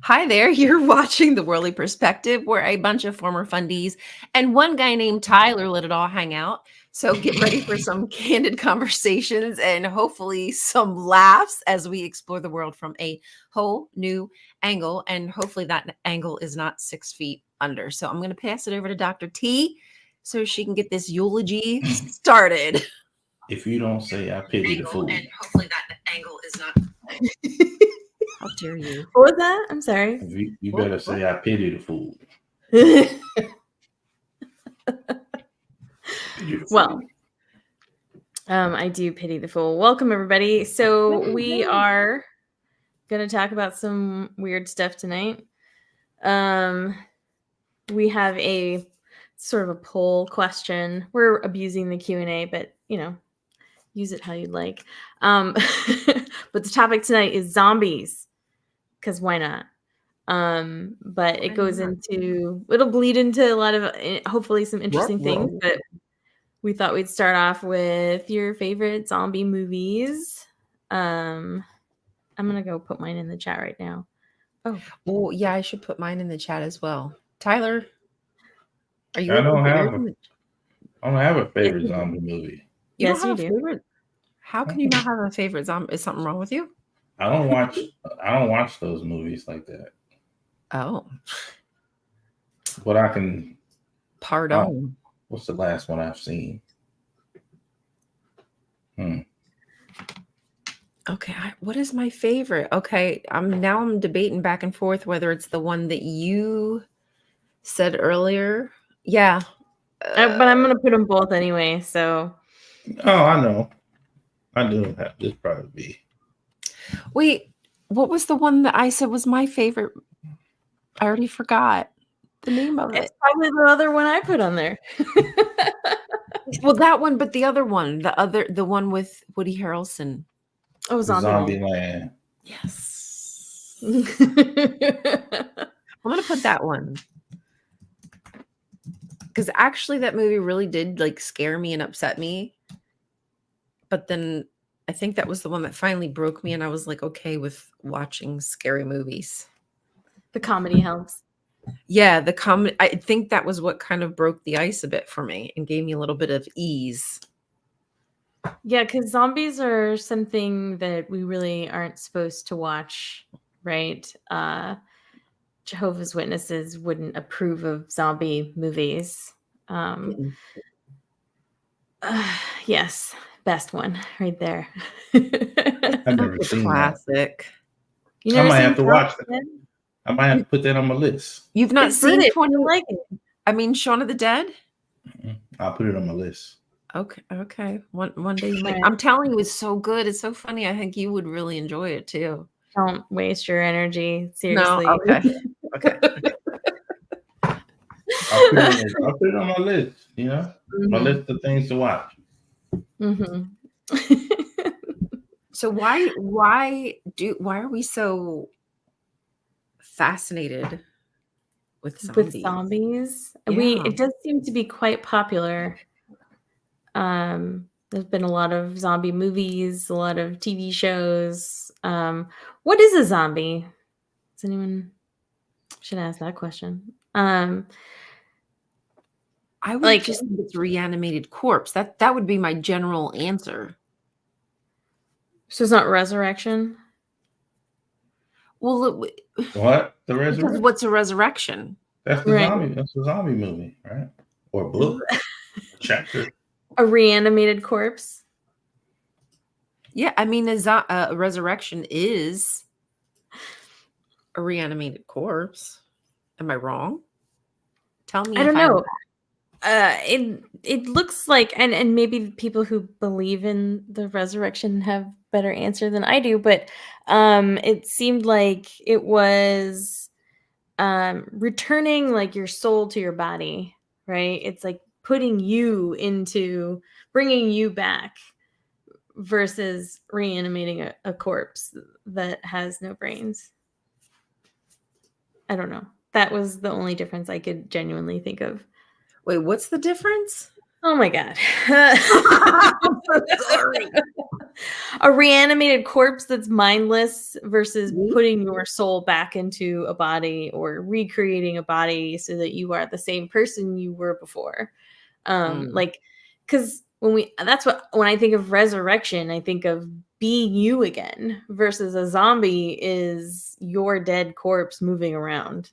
Hi there, you're watching The Worldly Perspective, where a bunch of former fundies and one guy named Tyler let it all hang out. So get ready for some candid conversations and hopefully some laughs as we explore the world from a whole new angle. And hopefully that angle is not 6 feet under. So I'm going to pass it over to Dr. T so she can get this eulogy started. If you don't say I pity the fool. And hopefully that angle is not. How dare you? What was that? I'm sorry. You better say I pity the fool. Well, I do pity the fool. Welcome, everybody. So we are going to talk about some weird stuff tonight. We have a sort of a poll question. We're abusing the Q&A, but, use it how you'd like. But the topic tonight is zombies, because why not? But it goes into, it'll bleed into a lot of, hopefully some interesting things, but we thought we'd start off with your favorite zombie movies. I'm going to go put mine in the chat right now. Oh, well, yeah, I should put mine in the chat as well. Tyler, are you? I don't have a favorite zombie movie. Yes, you do. Favorite? How can you not have a favorite zombie? Is something wrong with you? I don't watch those movies like that. Oh. But I can. Pardon. What's the last one I've seen? Okay, what is my favorite? Okay, I'm debating back and forth whether it's the one that you said earlier. Yeah. But I'm going to put them both anyway, so. Oh, I know. I do have this probably be. Wait, what was the one that I said was my favorite? I already forgot the name of it. It's probably the other one I put on there. Well, that one, but the other one, the one with Woody Harrelson. Oh, Zombieland. Yes. I'm gonna put that one because actually that movie really did scare me and upset me. But then I think that was the one that finally broke me, and I was okay with watching scary movies. The comedy helps. Yeah, the comedy. I think that was what kind of broke the ice a bit for me and gave me a little bit of ease. Yeah, because zombies are something that we really aren't supposed to watch, right? Jehovah's Witnesses wouldn't approve of zombie movies. Yes, best one right there. I've never seen classic. That. I might have to watch that. I might have to put that on my list. You've not seen it? You like it? I mean, Shaun of the Dead? I'll put it on my list. Okay. One day you might. I'm telling you, it's so good. It's so funny. I think you would really enjoy it too. Don't waste your energy. Seriously. No, okay. I'll put it on my list. My list of things to watch. So why are we so fascinated with zombies? Yeah. It does seem to be quite popular. There's been a lot of zombie movies, a lot of TV shows. What is a zombie? Does anyone should ask that question? I would just think it's reanimated corpse. That would be my general answer. So it's not resurrection? Well, what? The resurrection? What's a resurrection? That's the zombie. That's a zombie movie, right? Or a book, a chapter. A reanimated corpse. Yeah, I mean, a resurrection is a reanimated corpse. Am I wrong? Tell me. I don't know. It looks like, and maybe people who believe in the resurrection have better answer than I do, but it seemed like it was returning your soul to your body, right? It's like bringing you back versus reanimating a corpse that has no brains. I don't know. That was the only difference I could genuinely think of. Wait, what's the difference? Oh my God. I'm so sorry. A reanimated corpse that's mindless versus Mhm. putting your soul back into a body or recreating a body so that you are the same person you were before. Mm. Like, because when I think of resurrection, I think of being you again versus a zombie is your dead corpse moving around.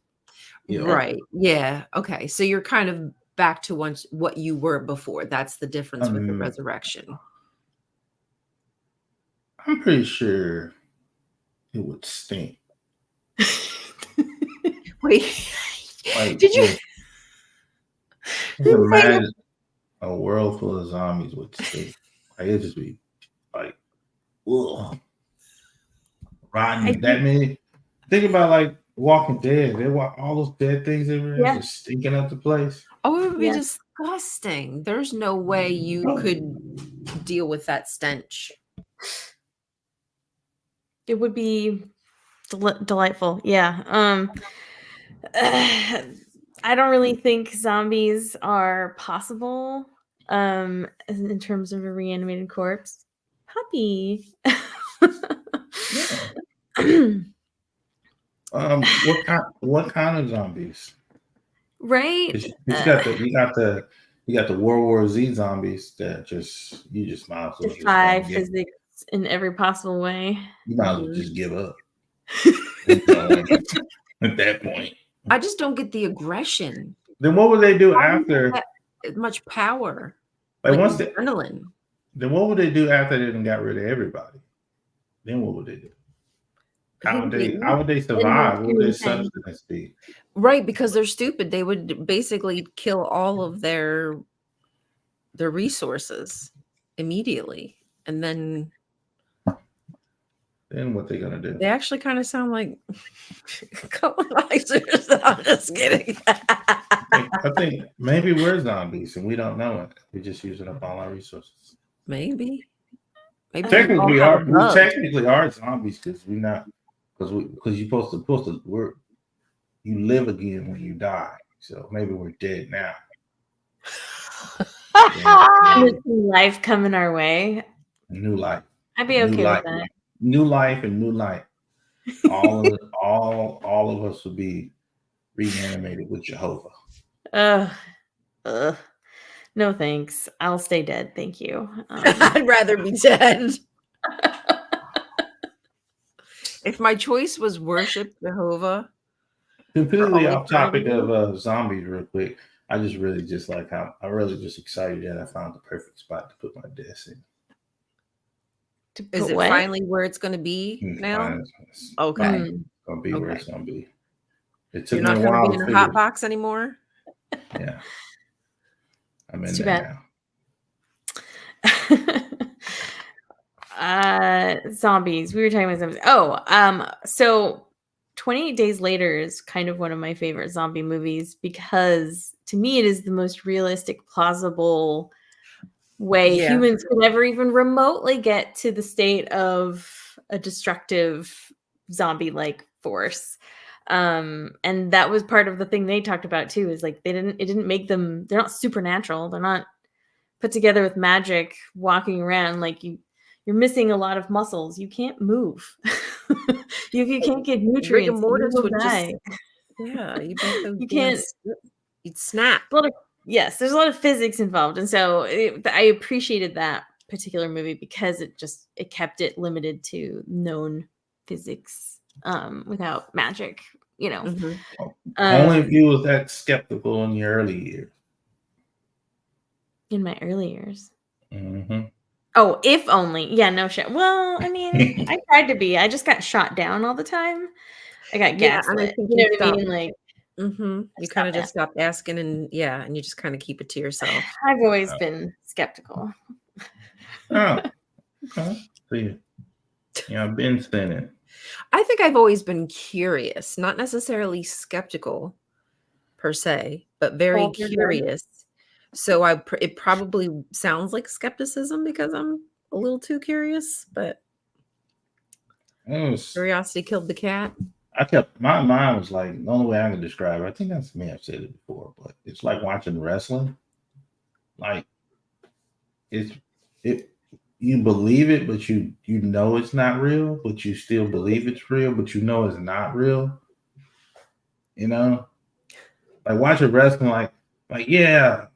Yeah. Right. Yeah. Okay. So you're kind of back to once what you were before. That's the difference with the I'm resurrection. I'm pretty sure it would stink. Wait. Like Did you just say that? imagine a world full of zombies would stink. Like it'd just be like, ugh, I rotten. think, That many. Think about like Walking Dead. They walk all those dead things everywhere, yeah, just stinking up the place. Oh, it would be yeah, disgusting. There's no way you could deal with that stench. it would be delightful. Yeah. I don't really think zombies are possible in terms of a reanimated corpse. Puppy. Yeah. What kind of zombies? Right? Because you got the World War Z zombies that you just might as well just Defy don't get. physics in every possible way. You might as well Mhm. just give up. You know, like, at that point. I just don't get the aggression. Then what would they do How do you after? get that much power? Like Like once they adrenaline. then what would they do after they done got rid of everybody? Then what would they do? Who would they How eat? would they And then survive? What would their substance be? Right, because they're stupid. They would basically kill all of their resources immediately. And then Then what they gonna do? they actually kind of sound like colonizers. I'm just kidding. I think maybe we're zombies and we don't know it. We're just using up all our resources. Maybe. Maybe we Technically, all have a we bug. technically are zombies because we're not because you're supposed to you live again when you die. So maybe we're dead now. Then, there's then some life coming our way. new life, I'd be new okay with life, that. new life, and new life. All of us will be reanimated with Jehovah. Ugh, ugh. No thanks. I'll stay dead. Thank you. I'd rather be dead. If my choice was worship Jehovah for Completely all off topic eternity, of zombies, real quick. I just really just like how I really just excited that I found the perfect spot to put my desk in. To is put it what? finally where it's going to be now? It's Okay. gonna be where Okay. it's gonna be. It took You're me a not going to be while in to a hot figure. box anymore? Yeah, I'm It's in too there bad. now. Zombies. We were talking about zombies. So 28 Days Later is kind of one of my favorite zombie movies because to me it is the most realistic, plausible way Yeah. humans could ever even remotely get to the state of a destructive zombie-like force. And that was part of the thing they talked about too, is like it didn't make them, they're not supernatural. They're not put together with magic walking around. Like you're missing a lot of muscles. You can't move. If you can't get Rigor nutrients, you mortis will would just, die. yeah, you'd be, You can't. you'd snap. A lot of, yes, there's a lot of physics involved, and so I appreciated that particular movie because it kept it limited to known physics, without magic. You know, Mhm. Only if um, you was that skeptical in your early years. in my early years. Mm-hmm. Oh, if only. Yeah, no shit. Well, I mean, I tried to be. I just got shot down all the time. I got Yeah, and I gaslit. think You you know what I stopped. mean? Like, I You kind of stopped just asking. stopped asking, and yeah, and you just kind of keep it to yourself. I've always been skeptical. Oh, okay. See, yeah, I've been thinning. I think I've always been curious, not necessarily skeptical per se, but very Hold your ground. curious. So it probably sounds like skepticism because I'm a little too curious, but It was, curiosity killed the cat. I kept my mind was like the only way I can describe it. I think that's me. I've said it before, but it's like watching wrestling. Like it's it. you believe it, but you know it's not real, but you still believe it's real, but you know it's not real. You know, like watching wrestling, like yeah,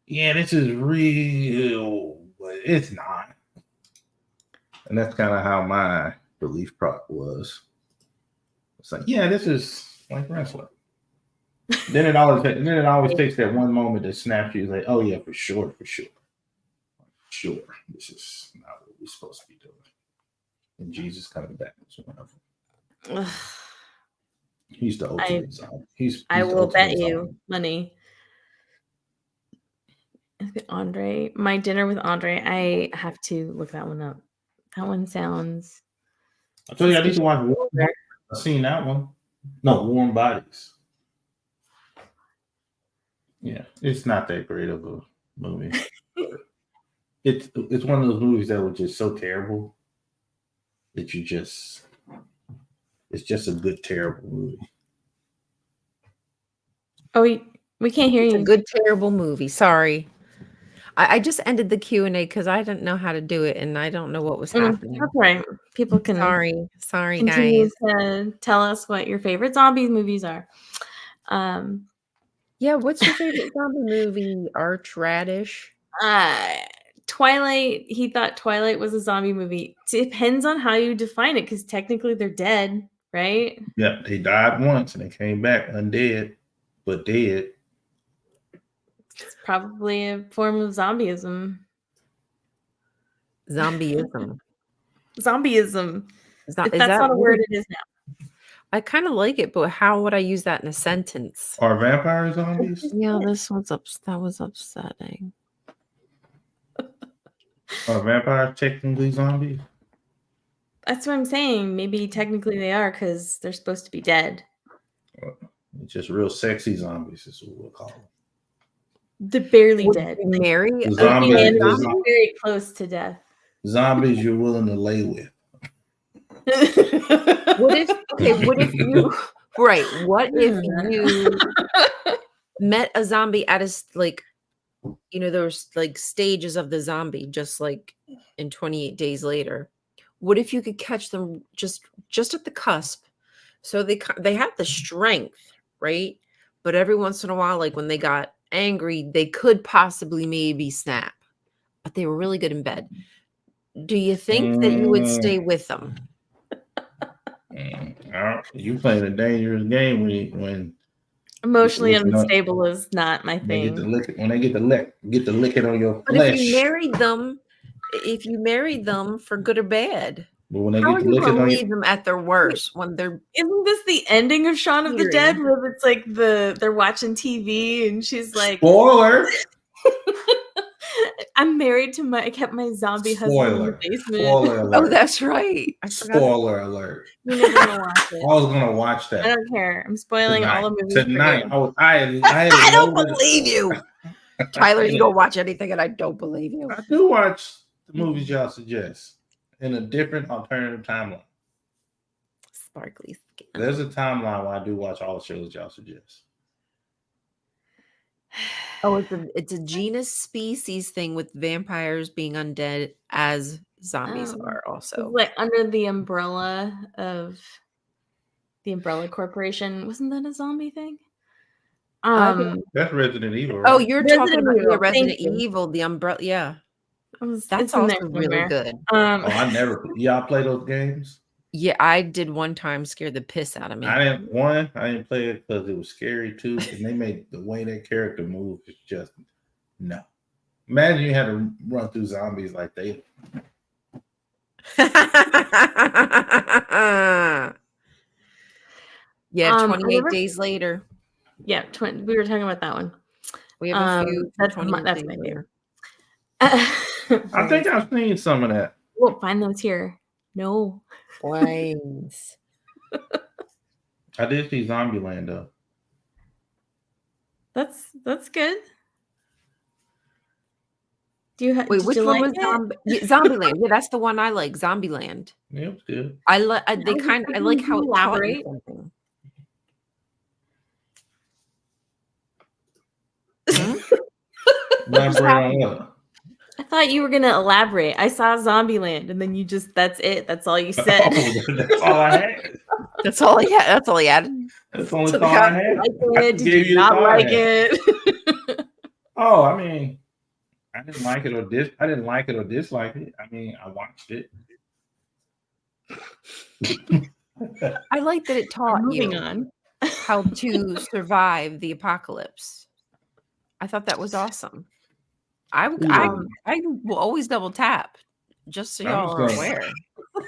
this is real, but it's not. And that's kind of how my belief was. It's like, yeah, this is like wrestling. Then it always takes that one moment that snaps you, like, oh yeah, for sure, sure, this is not what we're supposed to be doing. And Jesus coming back was one of them. Ugh, He's the I ultimate zombie. He's I the will bet ultimate you zombie. money. Andre, My Dinner with Andre. I have to look that one up. That one sounds I told you I need to watch Warm suspicious. Hearts. I've seen that one. No, Warm Bodies. Yeah, it's not that great of a movie. It's one of those movies that was just so terrible that it's just a good terrible movie. Oh, we can't hear It's a you. good, terrible movie. Sorry. I just ended the Q&A because I didn't know how to do it, and I don't know what was happening. That's right. People can Sorry, continue guys. to tell us what your favorite zombie movies are. Yeah, what's your favorite zombie movie? Arch Radish? Twilight. He thought Twilight was a zombie movie. Depends on how you define it, because technically they're dead, right? Yeah, they died once and they came back undead, but dead. It's probably a form of zombieism. Zombieism. Zombieism. Is If that that's not a what word, is- it is now. I kind of like it, but how would I use that in a sentence? Are vampire zombies? Yeah, that was upsetting. Are vampires technically zombies? That's what I'm saying. Maybe technically they are, because they're supposed to be dead. It's just real sexy zombies is what we'll call them. They're barely Would dead. you marry The a zombie- dead the zombie? zombie- Very close to death. Zombies you're willing to lay with. What if you right, what if you met a zombie at like, there's like stages of the zombie, just like in 28 Days Later. What if you could catch them just at the cusp? So they have the strength, right? But every once in a while, like when they got angry, they could possibly maybe snap. But they were really good in bed. Do you think that you would stay with them? You playing a dangerous game when Emotionally looking up- unstable is not my they get thing. the lick when they get the licking on your But flesh. if you married them for good or bad, But when they how get are the you licking gonna on your leave them at their worst when they're Isn't this the ending of Shaun of the Hearing. Dead, where it's like they're watching TV and she's like, spoiler? I kept my zombie husband in the basement. Spoiler alert. Oh, that's right. I forgot. Spoiler alert. You're never gonna watch I it. was gonna watch I that don't care. I'm spoiling all the movies tonight. for you. I had I don't loaded- believe you. Tyler, you don't watch anything and I don't believe you. I do watch the movies y'all suggest in a different alternative timeline. Sparkly skin. There's a timeline where I do watch all the shows y'all suggest. Oh, it's a genus species thing with vampires being undead as zombies Oh. are also. Like under the umbrella of the Umbrella Corporation. Wasn't that a zombie thing? That's Resident Evil, right? Oh, you're talking about Evil, Resident thank you. Evil, the umbrella. Yeah, It's that's in also there really somewhere. good. I never. Y'all play those games? Yeah, I did one time, scared the piss out of me. I didn't play it because it was scary too, and they made the way that character moved is just no. Imagine you had to run through zombies like they. Yeah, 28 Days Later. Yeah, we were talking about that one. We have a few. That's 28 my Days favorite. Later. I think I've seen some of that. We'll find those here. No. Wines. I did see Zombieland though. That's good. Wait, did which you one like was it? Zombieland? Yeah, that's the one I like. Zombieland. Yeah, it was good. I like how it taught me Elaborate. something. Elaborate on what? I thought you were gonna elaborate. I saw Zombieland, and then you just—that's it. That's all you said. That's all I had. That's all he had. That's all he added. That's the only So thought I had. Like I it? just Did gave you the not thought I like had. it? Oh, I mean, I didn't like it or dislike it. I mean, I watched it. I like that it taught Moving you on. how to survive the apocalypse. I thought that was awesome. I will always double tap, just so y'all are aware.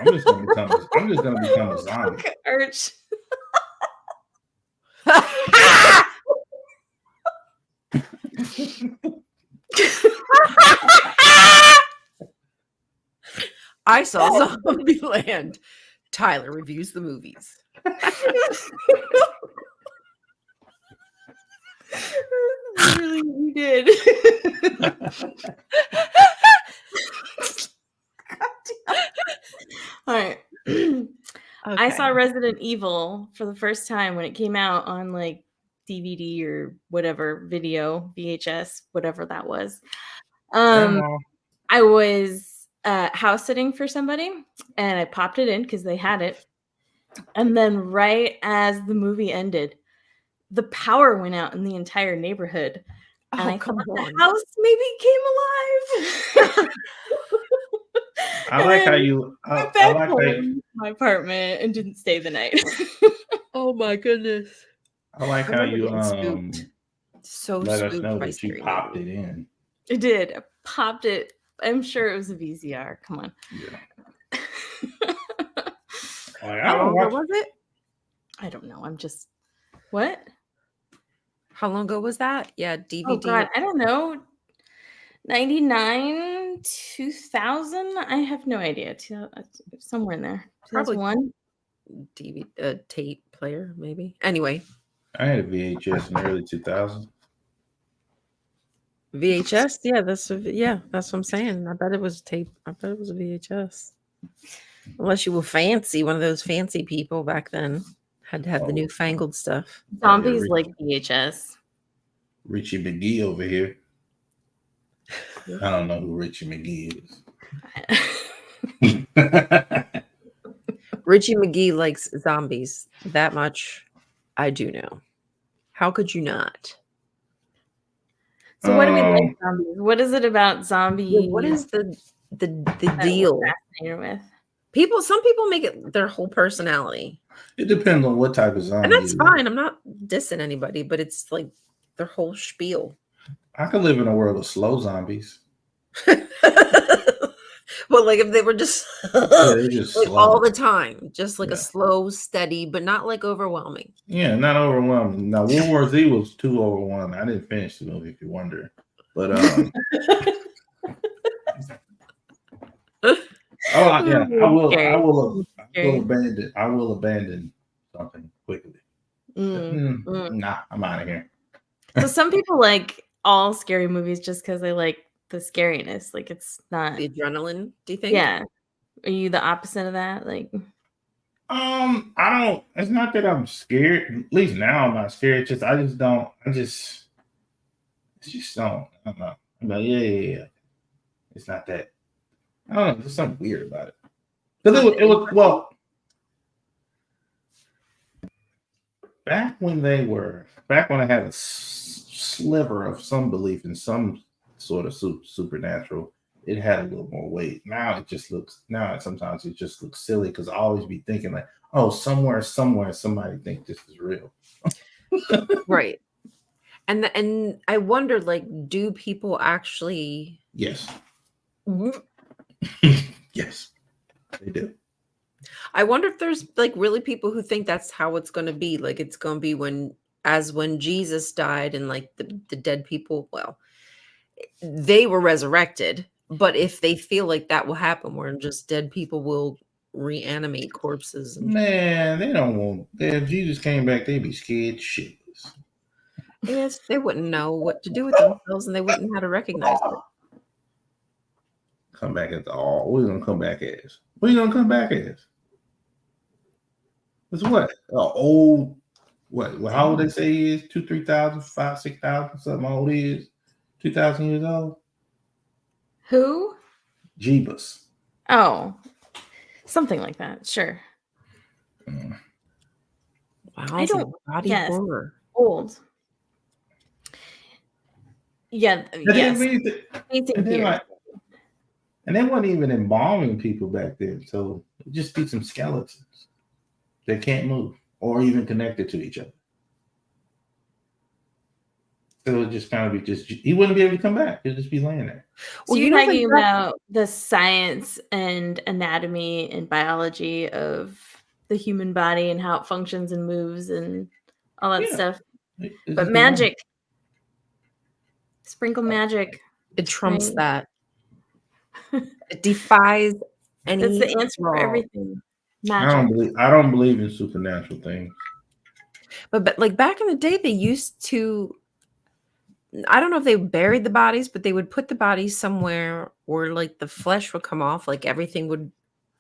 I'm just gonna become a zombie. Arch. I saw Zombieland. Tyler reviews the movies. Literally, you did. All right. I saw Resident Evil for the first time when it came out on like DVD or whatever, video, VHS, whatever that was. I was house sitting for somebody and I popped it in because they had it. And then right as the movie ended, the power went out in the entire neighborhood. And I thought the house maybe came alive. I like how you. I like how you, my apartment and didn't stay the night. Oh my goodness! I like how you so let us know that you popped it in. I did. I popped it. I'm sure it was a VCR. Come on. Yeah. How long ago was it? I don't know. I'm just what? How long ago was that? Yeah, DVD. Oh God, I don't know. 99, 2000. I have no idea. Somewhere in there. 2001. DVD tape player, maybe. Anyway, I had a VHS in the early 2000s. VHS, yeah, that's what I'm saying. I bet it was tape. I bet it was a VHS. Unless you were fancy, one of those fancy people back then had to have the newfangled stuff. Zombies like VHS. Richie McGee over here. I don't know who Richie McGee is. Richie McGee likes zombies. That much I do know. How could you not? So what do we like zombies? What is it about zombies? What is the deal? With? Some people make it their whole personality. It depends on what type of zombie. And that's fine. I'm not dissing anybody, but it's like their whole spiel. I could live in a world of slow zombies. Well, like if they were just, just like all the time, just like a slow, steady, but not like overwhelming. Yeah, not overwhelming. Now, World War Z was too overwhelming. I didn't finish the movie, if you wonder. But I will abandon something quickly. Nah, I'm out of here. So some people like all scary movies just because they like the scariness. Like it's not the adrenaline. Do you think? Yeah. Are you the opposite of that? Like, I don't. It's not that I'm scared. At least now I'm not scared. I just don't. I just don't. I don't know. I'm like, yeah. It's not that. I don't know. There's something weird about it. Because it was back when I had a sliver of some belief in some sort of supernatural, it had a little more weight. Now sometimes it just looks silly because I always be thinking like, oh, somewhere somebody thinks this is real. Right. And I wonder, like, do people actually? Yes. Yes, they do. I wonder if there's like really people who think that's how it's going to be. Like it's going to be when Jesus died and like the dead people, well, they were resurrected. But if they feel like that will happen, where just dead people will reanimate corpses. Man, they don't want. If Jesus came back, they'd be scared shitless. Yes, they wouldn't know what to do with themselves, and they wouldn't know how to recognize it. Come back as all. What are you gonna come back as? What are you gonna come back as? It's what? Old. What? How old they say he is? 2,000, 3,000, 5,000, 6,000, something old he is. 2,000 years old. Who? Jeebus. Oh, something like that. Sure. Mm. I Wowza, don't body guess. horror. Old. Yeah. And then, Yes. Anything and then here. like, and they weren't even embalming people back then, so it'd just be some skeletons that can't move or even connected to each other. So it would just kind of be he wouldn't be able to come back. He'd just be laying there. So Well, you're you know, like talking that, about the science and anatomy and biology of the human body and how it functions and moves and all that Yeah, stuff. it's But just a bone. magic, sprinkle magic, it trumps right? that. It defies That's any the answer for law. everything. I Magic. don't believe in supernatural things. But like back in the day, they used to. I don't know if they buried the bodies, but they would put the bodies somewhere where like the flesh would come off, like everything would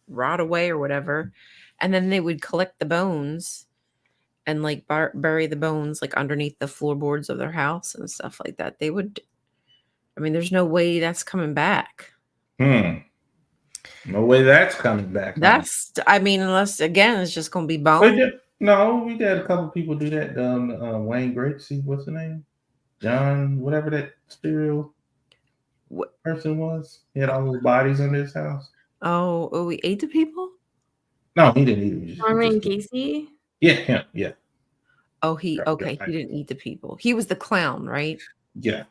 rot away or whatever, and then they would collect the bones and like bury the bones like underneath the floorboards of their house and stuff like that. They would. I mean, there's no way that's coming back. No way that's coming back. That's. I mean, unless again, it's just gonna be But bone. no, we had a couple people do that. Wayne Gretzky, what's the name? John, whatever that serial What? person was. He had all those bodies under his house. Oh, we ate the people. No, he didn't eat them. Norman Casey. Yeah, him. Yeah. Oh, he okay. Yeah. He didn't eat the people. He was the clown, right? Yeah.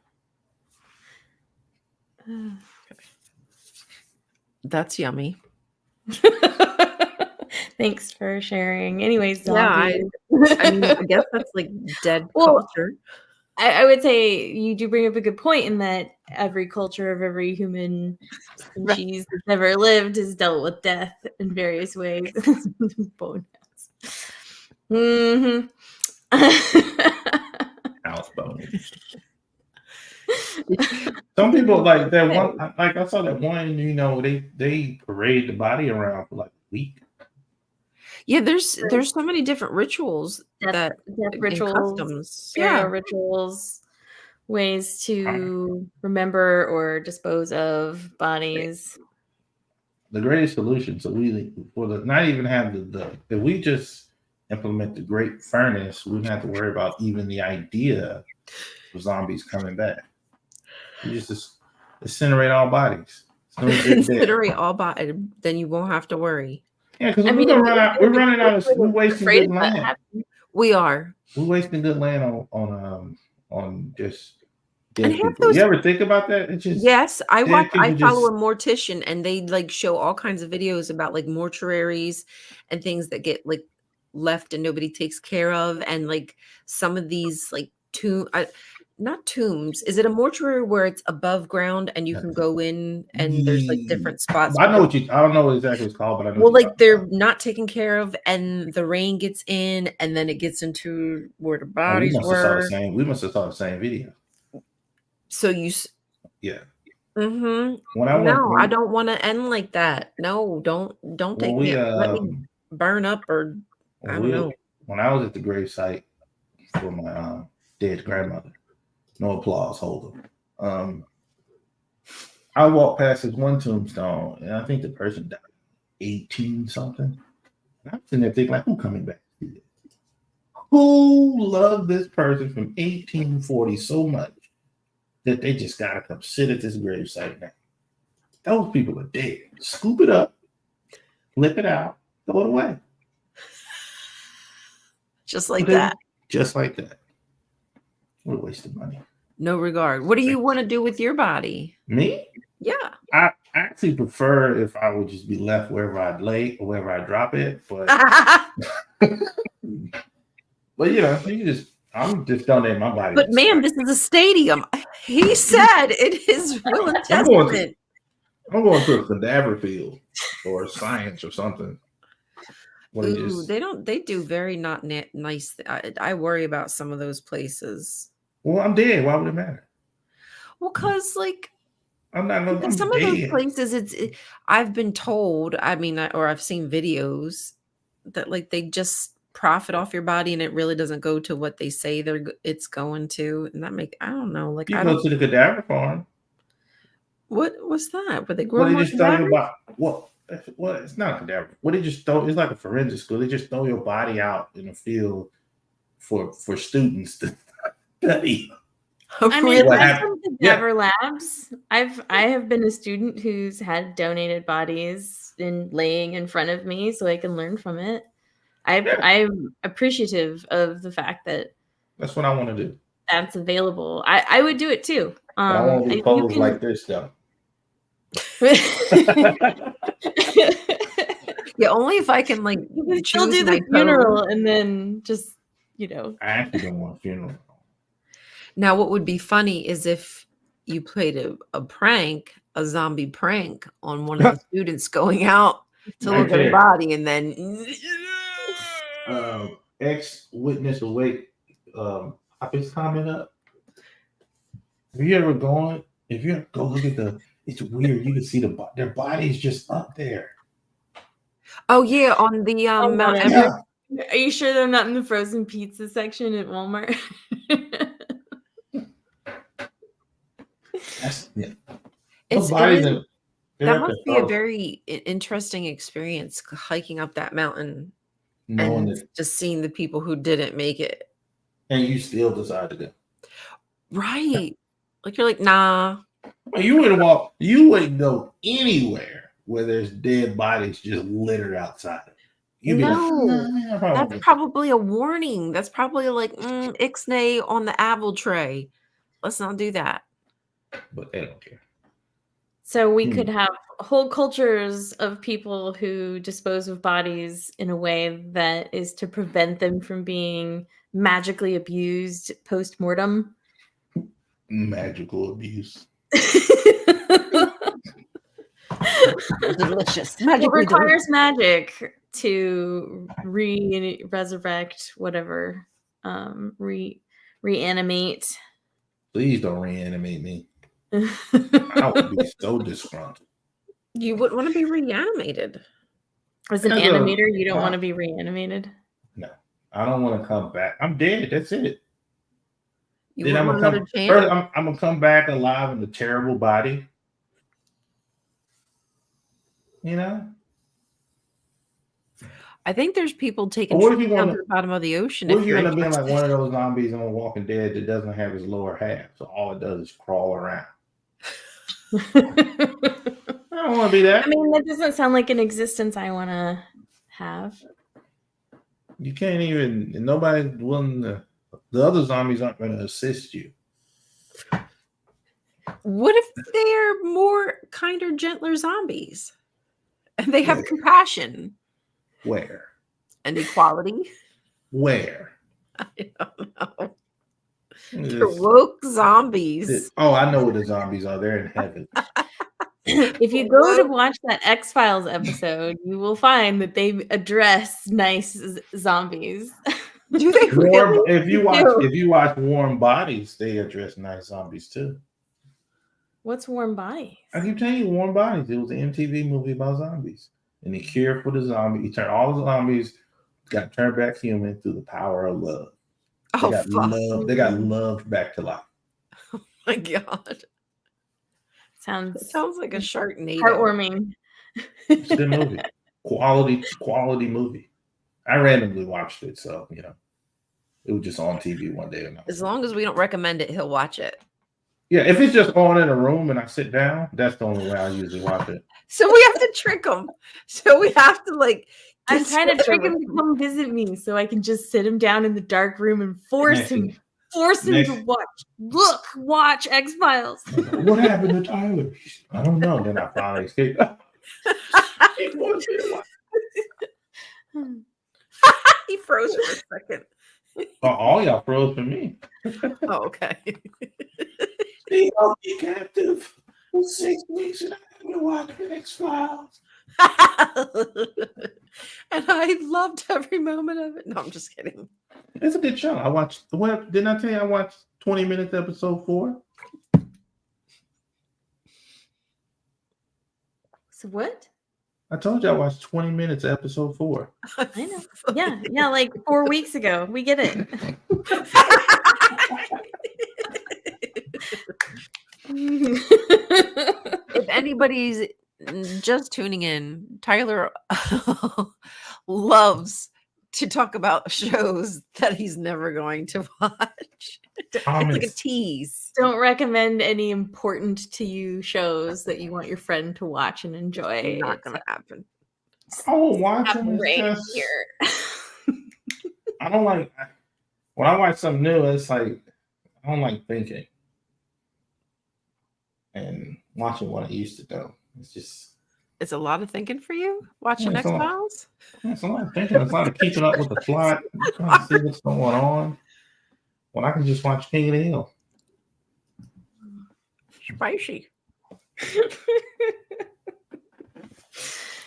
That's yummy. Thanks for sharing. Anyways, Yeah, zombies. I mean, I guess that's like dead Well, culture. I would say you do bring up a good point in that every culture of every human species that's ever lived has dealt with death in various ways. Bone house. Mm-hmm. House bones. Some people like that one. Like I saw that one. They parade the body around for like a week. Yeah, there's so many different rituals death and rituals, customs. burial Yeah, rituals, ways to remember or dispose of bodies. The greatest solution. So not even have the if we just implement the great furnace, we wouldn't have to worry about even the idea of zombies coming back. You just incinerate all bodies. incinerate all body. Then you won't have to worry. Yeah, because I we're mean, gonna run out. We're running out of. We're wasting afraid good of that land. happening. We are. We're wasting good land on just And dead half people. those. You ever think about that? It's just Yes, I dead watch. I people follow just. a mortician, and they like show all kinds of videos about like mortuaries and things that get like left and nobody takes care of, and like some of these like not tombs. Is it a mortuary where it's above ground and you can go in and there's like different spots? I know what you. I don't know exactly what it's called, but I know. Well, What you're like they're talking not taken care of, and the rain gets in, and then it gets into where the about. Oh, we bodies must have saw the were. same. We must have saw the same video. So you. Yeah. Mm-hmm. When I went. No, I don't want to end like that. No, don't When take we me. Let me burn up, or I don't know. when I was at the grave site for my dead grandmother, no applause, hold them. I walked past this one tombstone, and I think the person died 18 something. And I'm sitting there thinking, like, who coming back? Who loved this person from 1840 so much that they just gotta come sit at this gravesite now? Those people are dead. Scoop it up, flip it out, throw it away. Just like that. Just like that. What a waste of money. No regard. What do you want to do with your body? Me? Yeah. I actually prefer if I would just be left wherever I lay or wherever I drop it, but but I'm just donating my body. But man, this is a stadium. He said it is will and testament. I'm going to a cadaver field or science or something. Ooh, they do very not nice. I worry about some of those places. Well, I'm dead. Why would it matter? Well, because like I'm some of those places, I've been told, I mean, or I've seen videos that like they just profit off your body and it really doesn't go to what they say it's going to. And I don't know. Like you go to the cadaver farm. What's that? Where they What grow they more just throw your cadavers? body? Well, it's not a cadaver. What they just throw? It's like a forensic school. They just throw your body out in the field for students to study. I mean, Really? there's happened? some Yeah. cadaver labs. I have been a student who's had donated bodies in laying in front of me, so I can learn from it. Yeah. I'm appreciative of the fact that That's what I want to do. that's available. I would do it too. But I want to be You posed can- like this though. Yeah, only if I can like You can still choose do my the funeral pose. and then just I actually don't want a funeral. Now, what would be funny is if you played a prank, a zombie prank on one of the students going out to Right look at a there. body and then Ex-witness awake. Pop his comment up. Have you ever gone? If you ever go look at it's weird. You can see their bodies just up there. oh yeah, on the Hold Mount on. Everest. Yeah. Are you sure they're not in the frozen pizza section at Walmart? That's yeah. It's, Those it bodies is, are- they're that at must the be a frozen, very interesting experience hiking up that mountain knowing and that, just seeing the people who didn't make it. and you still decide to go. Right. Like you're like, nah. Well, you wouldn't walk. You wouldn't go anywhere where there's dead bodies just littered outside. You'd be No. like, I probably That's won't." probably a warning. That's probably like ixnay on the apple tray. Let's not do that. But they don't care. So we could have whole cultures of people who dispose of bodies in a way that is to prevent them from being magically abused post-mortem. Magical abuse. Delicious. It Magically requires magic to resurrect whatever, reanimate. Please don't reanimate me. I would be so disgruntled. You wouldn't want to be reanimated. As an As a- animator, you don't want to be reanimated. No, I don't want to come back. I'm dead. That's it. You Then wouldn't I'm want gonna another come. chance. First, I'm gonna come back alive in a terrible body. You know. I think there's people taking Or what if trips you down wanna- to the bottom of the ocean. What If if you're you end up being like interested. one of those zombies on Walking Dead that doesn't have his lower half, so all it does is crawl around? I don't want to be that. I mean, that doesn't sound like an existence I want to have. You can't even. Nobody's willing to. The other zombies aren't going to assist you. What if they're more kinder, gentler zombies? And they have Where? compassion Where? and equality. Where? I don't know. It's- They're woke zombies. Oh, I know what the zombies are. They're in heaven. If you go to watch that X-Files episode, you will find that they address nice zombies. Do they Warm, really? if you watch Warm Bodies, they address nice zombies too. What's Warm Bodies? I keep telling you, Warm Bodies. It was an MTV movie about zombies, and the cure for the zombie. He turned all the zombies got turned back human through the power of love. They Oh, got fuck. love. They got loved back to life. My God. Sounds It sounds like a Sharknado. heartwarming. It's a good movie. Quality movie. I randomly watched it, so it was just on TV one day. As long as we don't recommend it, he'll watch it. Yeah, if it's just on in a room and I sit down, that's the only way I usually watch it. So we have to trick him. So we have to I'm trying to trick him with to come visit me so I can just sit him down in the dark room and force him to watch X-Files. What happened to Tyler? I don't know. Then I finally escaped. He wants me to watch. He froze for a second. All y'all froze for me. Oh, okay. He held me captive for 6 weeks and I haven't watched the X-Files. And I loved every moment of it. No, I'm just kidding. It's a good show. I watched. What didn't I tell you? I watched 20 minutes episode 4. So what? I told you I watched 20 minutes episode 4. I know. Yeah, like 4 weeks ago. We get it. anybody's just tuning in, Tyler loves to talk about shows that he's never going to watch. It's like a tease. Don't recommend any important to you shows that you want your friend to watch and enjoy. Not It's gonna happen. I will watch them. It's right just here. I don't like when I watch something new. It's like I don't like thinking and watching what I used to do. It's just It's a lot of thinking for you watching it's a lot. X-Files. It's a lot of thinking. It's a lot of keeping up with the plot, trying to see what's going on. When I can just watch King of the Hill. Spicy.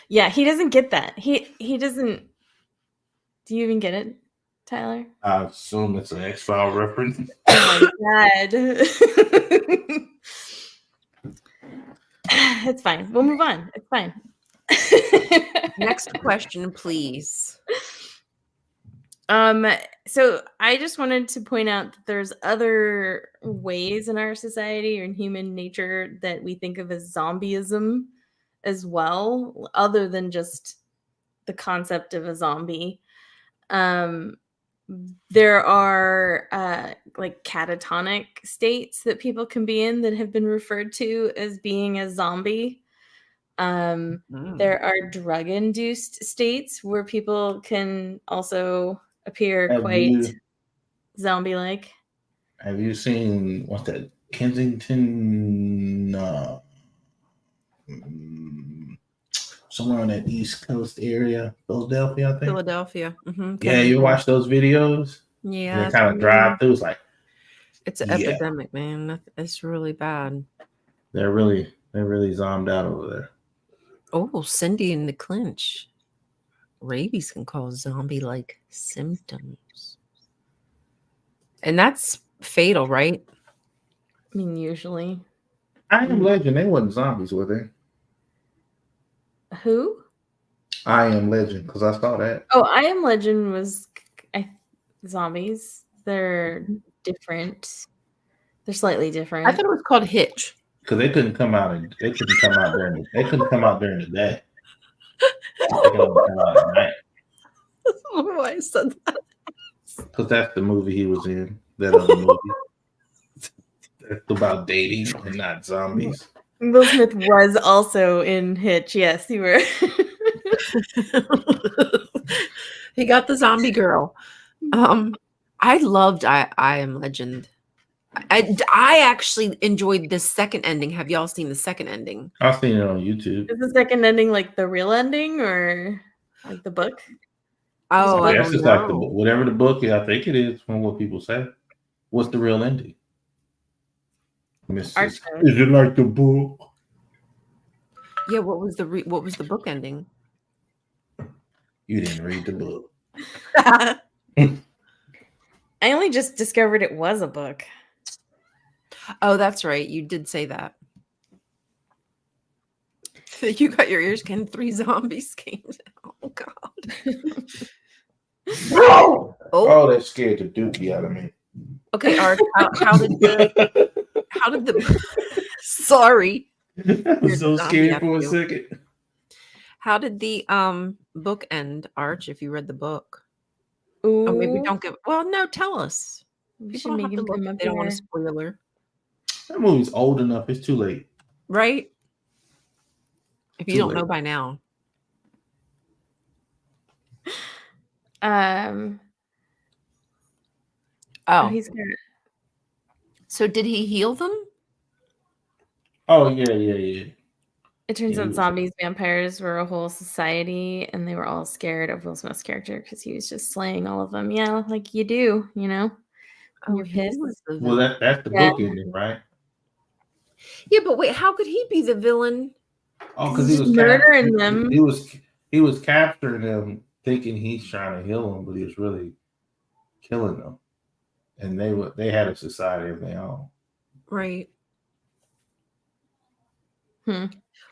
Yeah, he doesn't get that. He doesn't. Do you even get it, Tyler? I assume it's an X-File reference. Oh my god. It's fine. We'll move on. It's fine. Next question, please. So I just wanted to point out that there's other ways in our society or in human nature that we think of as zombieism as well, other than just the concept of a zombie. There are like catatonic states that people can be in that have been referred to as being a zombie. There are drug-induced states where people can also appear quite zombie-like. Have you seen what's that? Kensington, somewhere on that East Coast area, Philadelphia, I think. Philadelphia. Yeah, you watch those videos? Yeah, they kind of drive through. It's like it's an epidemic, man. It's really bad. They're really zombed out over there. Oh, Cindy in the clinch. Rabies can cause zombie-like symptoms. And that's fatal, right? I mean, usually. I Am Legend, they wasn't zombies, were they? Who? I Am Legend, because I saw that. Oh, I Am Legend was zombies. They're different. They're slightly different. I thought it was called Hitch. Because they couldn't come out during the day. They could only come out at night. I don't know why I said that. Because that's the movie he was in. That other movie. That's about dating and not zombies. Will Smith was also in Hitch. Yes, you were. He got the zombie girl. I loved I Am Legend. I actually enjoyed the second ending. Have y'all seen the second ending? I've seen it on YouTube. Is the second ending like the real ending or like the book? Oh, I guess it's like whatever the book is. I think it is from what people say. What's the real ending? Is it like the book? Yeah. What was the book ending? You didn't read the book. I only just discovered it was a book. Oh, that's right. You did say that. You got your ears canned. 3 zombies came down. Oh God. Oh, that scared the dookie out of me. Okay, Art. How did the sorry. I was so scared for a second. How did the book end, Arch, if you read the book? Ooh. Oh, maybe don't give no, tell us. We People don't have to look if they don't want a spoiler. That movie's old enough, it's too late. Right? If you don't know by now. Oh, he's good. So did he heal them? Oh, yeah. It turns out zombies, vampires were a whole society, and they were all scared of Will Smith's character because he was just slaying all of them. Yeah, like you do, you know? You're pissed. Well, that's the book ending, right? Yeah, but wait, how could he be the villain? Oh, because he was murdering them. He was capturing them, thinking he's trying to heal them, but he was really killing them. And they had a society of their own. Right.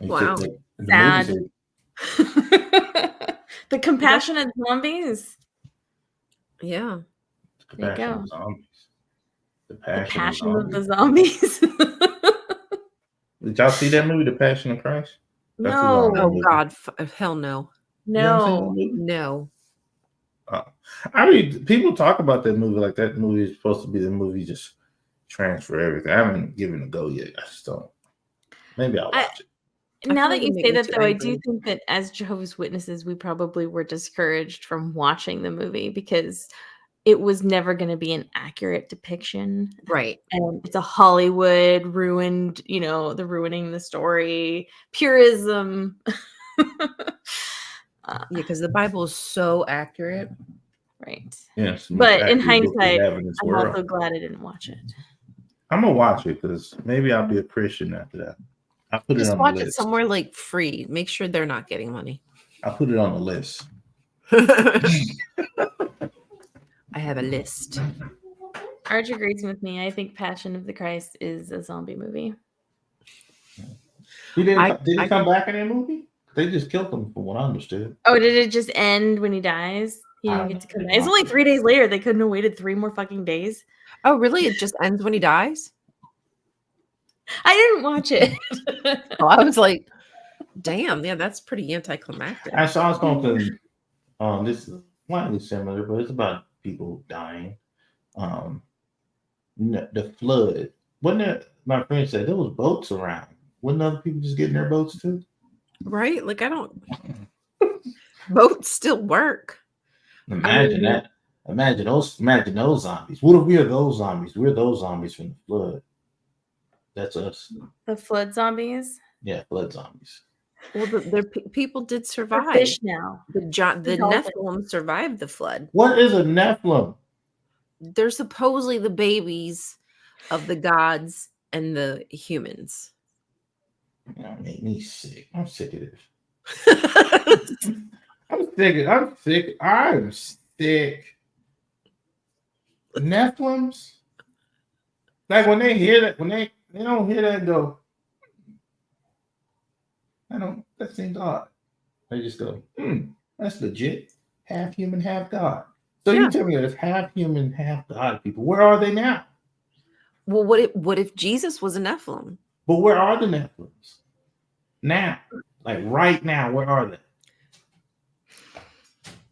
Wow. Sad. The compassionate zombies. Yeah. There you go. Zombies. The passion of the zombies. Did y'all see that movie, The Passion of Christ? That's a No, zombie Oh movie. God, hell no, You haven't seen that no. movie? no. I mean, people talk about that movie like that movie is supposed to be the movie just transfer everything. I haven't given it a go yet. I just don't. Maybe I'll I, watch it. I now feel that like you it'd make say me that, too though, I do angry. think that as Jehovah's Witnesses, we probably were discouraged from watching the movie because it was never going to be an accurate depiction. Right. And it's a Hollywood ruined, the ruining the story, purism. Yeah, because the Bible is so accurate. Right. Yeah, it's the most But in accurate book we hindsight, have in this I'm world. also glad I didn't watch it. I'm gonna watch it because maybe I'll be a Christian after that. I put it Just on the watch it list. somewhere like free. Make sure they're not getting money. I put it on the list. I have a list. Arch agrees with me. I think Passion of the Christ is a zombie movie. Did I he come back in that movie? They just killed him, from what I understood. Oh, did it just end when he dies? He I didn't don't get to know. come back. It's only 3 days later. They couldn't have waited 3 more fucking days. Oh, really? It just ends when he dies? I didn't watch it. Oh, I was like, damn, yeah, that's pretty anticlimactic. I saw something. This is slightly similar, but it's about people dying. The flood. Wasn't it? My friend said there was boats around. Wouldn't other people just get in their boats too? Right? Like, I don't. Boats still work. Imagine that. Imagine those zombies. What if we are those zombies? We're those zombies from the flood. That's us. The flood zombies. Yeah, flood zombies. Well, people did They're survive. fish now. The They're dolphins. Nephilim survived the flood. What is a Nephilim? They're supposedly the babies of the gods and the humans. That made me sick. I'm sick of this. I'm sick. Nephilims? Like when they hear that, when they don't hear that and go, that seems odd. They just go, that's legit. Half human, half God. So Yeah. you tell me there's half human, half God people. Where are they now? Well, what if Jesus was a Nephilim? But where are the Nephilims? Now. Like right now, where are they?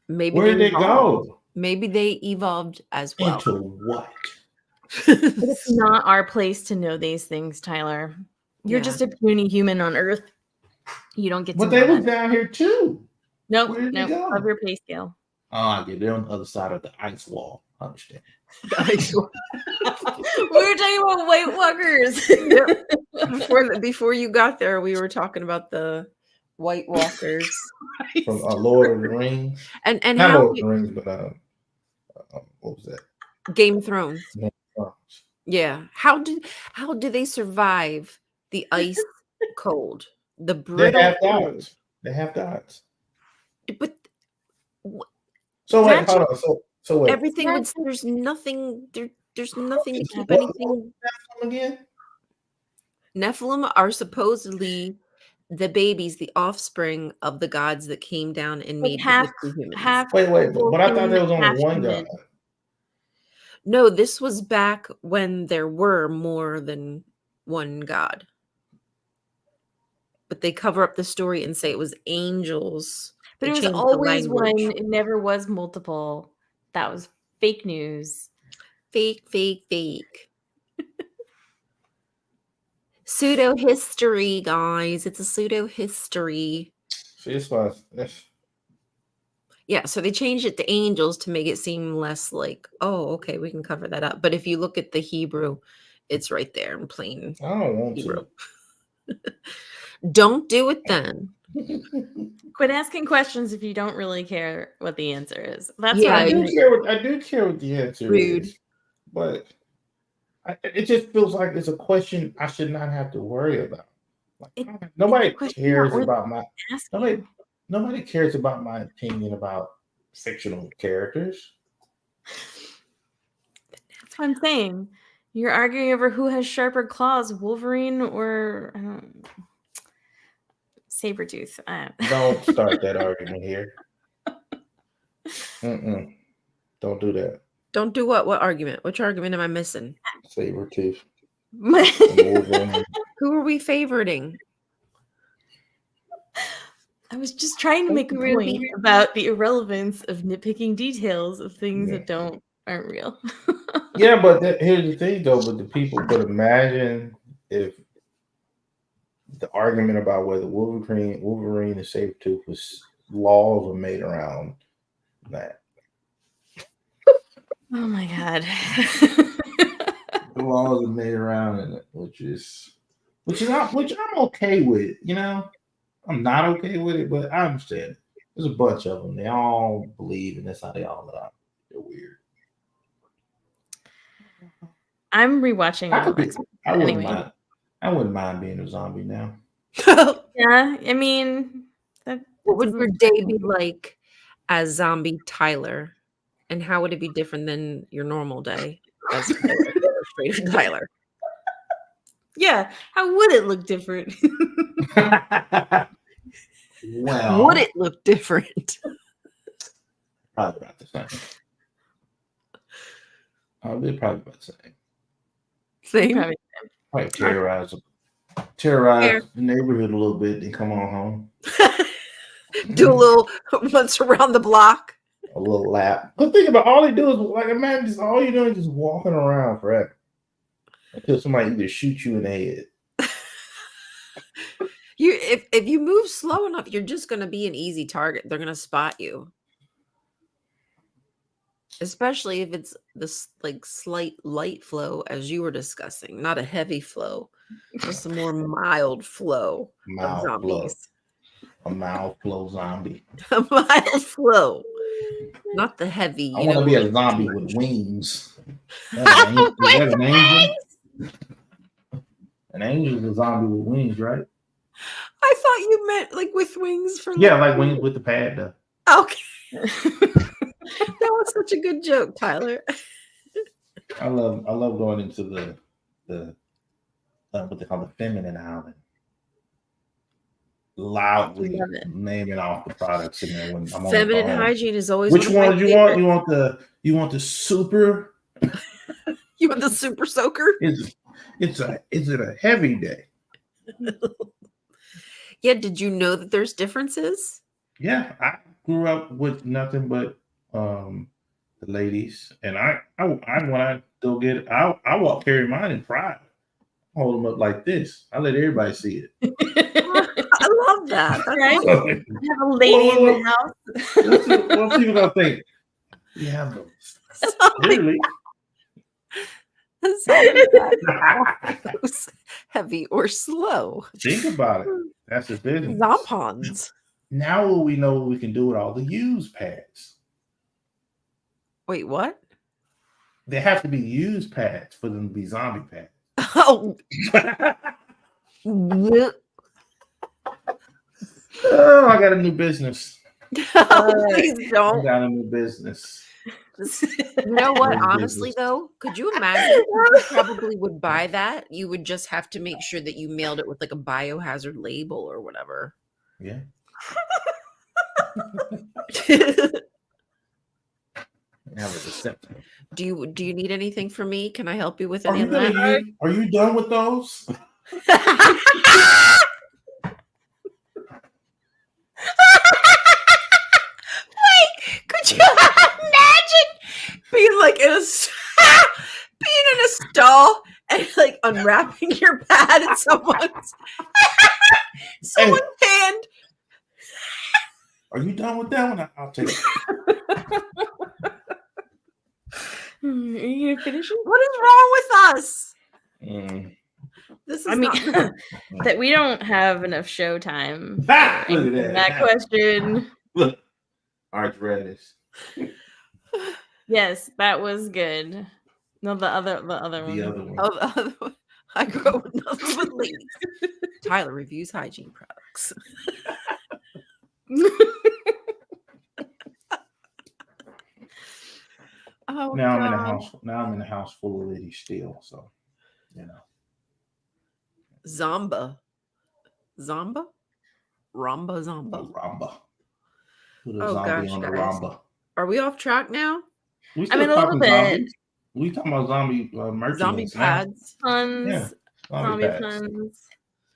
Maybe Where did they go? Maybe they evolved as well. Into what? It's not our place to know these things, Tyler. You're Yeah. just a puny human on Earth. You don't get to But know they was that. down here too. Nope. Where did they go? Of your pay scale. Oh, I get they're on the other side of the ice wall. I understand. We were talking about White Walkers. Before you got there, we were talking about the White Walkers From Lord of the Rings. and Not how Lord of the Rings, but what was that? Game of Thrones. Game of Thrones. Yeah. How do they survive the ice cold? The They brittle have cold. gods. They have gods. But So wait, Imagine- hold on. So wait. everything would there's nothing there's nothing to keep What- anything. Again? Nephilim are supposedly the babies, the offspring of the gods that came down and Like made half the humans. Wait, but I thought there was only half one human. god. No, this was back when there were more than one god. But they cover up the story and say it was angels. But They it was changed the always one. language. It never was multiple. That was fake news. Fake. Pseudo history, guys. It's a pseudo history. See, it's why Yeah, so they changed it to angels to make it seem less like, oh, okay, we can cover that up. But if you look at the Hebrew, it's right there in plain I don't want Hebrew. to. Don't do it then. Quit asking questions if you don't really care what the answer is. That's Yeah, what I I'm do doing. care what the answer Rude. is, but it just feels like it's a question I should not have to worry about. Like, nobody cares about my nobody cares about my opinion about fictional characters. That's what I'm saying. You're arguing over who has sharper claws, Wolverine or Sabretooth. Don't start that argument here. Don't do that. Don't do what? What argument? Which argument am I missing? Sabretooth. And Wolverine. Who are we favoriting? I was just trying to Thank make a you, point Ruby. about the irrelevance of nitpicking details of things Yeah. that aren't real. Yeah, but here's the thing, though. But imagine if the argument about whether Wolverine and Sabretooth was laws were made around that. Oh my god. The laws are made around it, which I'm okay with. You know, I'm not okay with it, but I understand. There's a bunch of them. They all believe, and that's how they all are. They're weird. I'm rewatching I all could of be. X-Men. I wouldn't Anyway. mind. I wouldn't mind being a zombie now. Yeah, I mean that What would doesn't your day be like as zombie Tyler? And how would it be different than your normal day as Tyler, illustrated Tyler? Yeah, how would it look different? Well, Would it look different? probably about the same. They're probably about the same. Same. Probably Terrorize Fair. the neighborhood a little bit, then come on home. Do a little once around the block. A little lap. But think about all they do is like imagine just all you're doing is just walking around forever until somebody either shoots you in the head. If you move slow enough, you're just gonna be an easy target. They're gonna spot you. Especially if it's this like slight light flow as you were discussing, not a heavy flow, just a more mild flow of Mild flow. zombies. A mild flow zombie. A mild flow. Not the heavy. I want to be a zombie with wings. Is that an angel? An angel is a zombie with wings, right? I thought you meant like with wings for like wings with the pad though. Okay. That was such a good joke, Tyler. I love going into the what they call the feminine island. Loudly naming off the products in there when I'm on feminine the phone. hygiene is always Which one do you want? You want the super? You want the super soaker? Is it a heavy day? Yeah, did you know that there's differences? Yeah, I grew up with nothing but the ladies, and I when I go get it, I walk carry mine in pride. Hold them up like this. I let everybody see it. I love that. That's right? awesome. You have a lady in the house. What people gonna think? We have those. Clearly. Heavy or slow. Think about it. That's the business. Zampons. Now we know what we can do with all the used pads. Wait, what? They have to be used pads for them to be zombie pads. Oh. Oh, I got a new business. Please don't. I got a new business. You know what? Honestly, though, could you imagine? You probably would buy that. You would just have to make sure that you mailed it with like a biohazard label or whatever. Yeah. Do you need anything from me? Can I help you with any of that? that? Are you done with those? Wait, could you imagine being like in a stall and like unwrapping your pad in someone's hand? Are you done with that one? I'll take it. Are you gonna finish it? What is wrong with us? This is not that we don't have enough show time. Look at that question. Look, Arch Reddish. Yes, that was good. No, the other one. Oh, the other one. I grew up with nothing but ladies. Tyler reviews hygiene products. Oh, now I'm in a house. Now I'm in a house full of ladies still. So, you know. Ramba. Put a zombie on the Ramba. Are we off track now? We a little bit. Zombies. We talking about zombie Zombie merchandise now. pads. Puns, Yeah, zombie pads.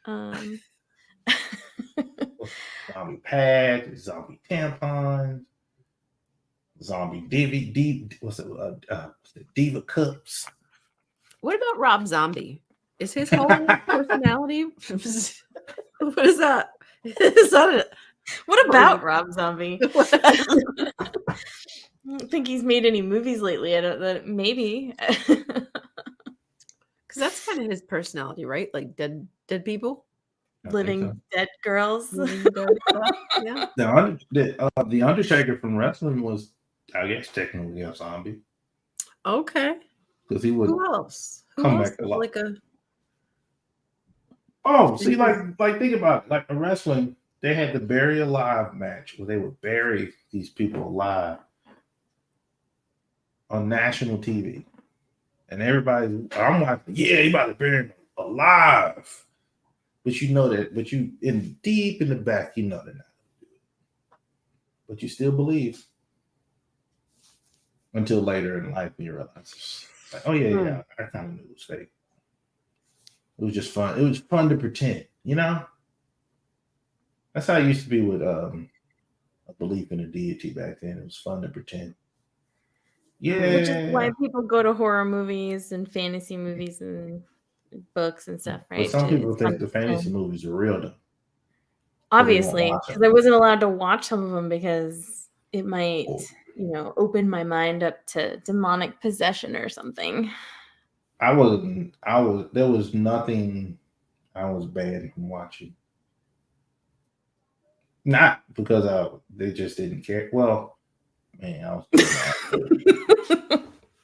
puns. Zombie pads, zombie tampons, zombie what's it, diva cups. What about Rob Zombie? Is his whole personality? What is that? Is that What Or about is Rob Zombie? it? I don't think he's made any movies lately. I don't. Maybe. Because that's kind of his personality, right? Like dead people, I think Living so. dead girls. living dead stuff. Yeah. The Undertaker from wrestling was, I guess, technically a zombie Okay. because he would Who else? Who come else back a is lot. like a? Oh, see, like think about it. Like in wrestling, they had the bury alive match where they would bury these people alive on national TV, and I'm like, yeah, you about to bury him alive, but you know that, but you deep in the back, you know they're not, but you still believe until later in life when you realize, like, oh yeah, I kind of knew it was fake. It was just fun. It was fun to pretend, you know. That's how it used to be with a belief in a deity back then. It was fun to pretend. Yeah. Which is why people go to horror movies and fantasy movies and books and stuff, right? But some people It's fun think the to fantasy pretend. movies are real, though. Obviously, because I wasn't allowed to watch some of them because it might, open my mind up to demonic possession or something. There was nothing I was banned from watching. Not because they just didn't care. Well, man, I was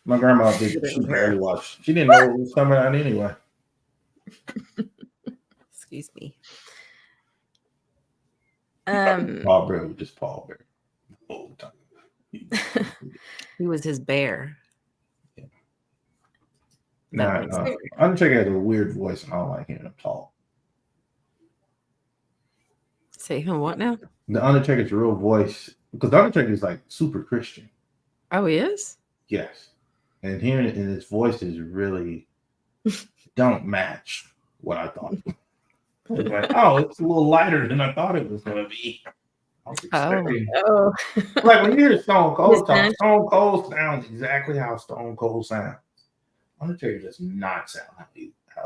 my grandma she barely watched. She didn't know what was coming out anyway. Excuse me. Paul Bear was just Paul Bear all the time. He was his bear. Yeah. Nah, Undertaker has a weird voice, and I don't like hearing him talk. Say him what now? The Undertaker's real voice, because the Undertaker is like super Christian. Oh, he is? Yes. And hearing it in his voice is really don't match what I thought. It's like, oh, it's a little lighter than I thought it was going to be. I was expecting. Oh. Like when you hear Stone Cold talk, Stone Cold sounds exactly how Stone Cold sounds. Undertaker does not sound how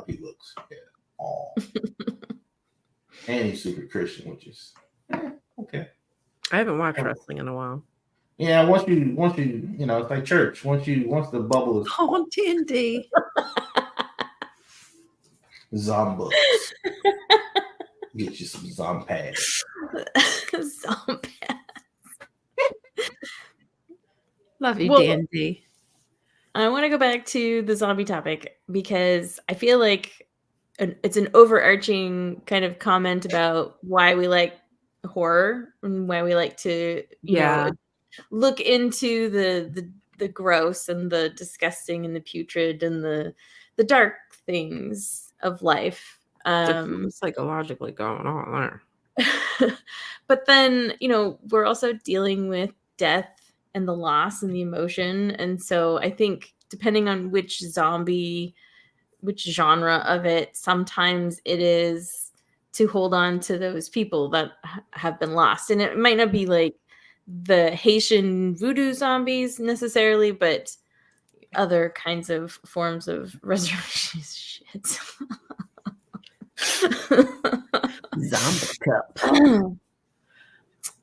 he looks at all. And he's super Christian, which is okay. I haven't watched wrestling in a while. Yeah, once you it's like church. Once the bubble is on TNT. Zombooks. Get you some zompads. Zompads. Love you, D&D. I want to go back to the zombie topic because I feel like it's an overarching kind of comment about why we like horror and why we like to, look into the gross and the disgusting and the putrid and the dark things of life. Psychologically going on there. But then, we're also dealing with death and the loss and the emotion. And so I think depending on which genre of it, sometimes it is to hold on to those people that have been lost. And it might not be like the Haitian voodoo zombies necessarily, but other kinds of forms of resurrection shit. Zombie cup.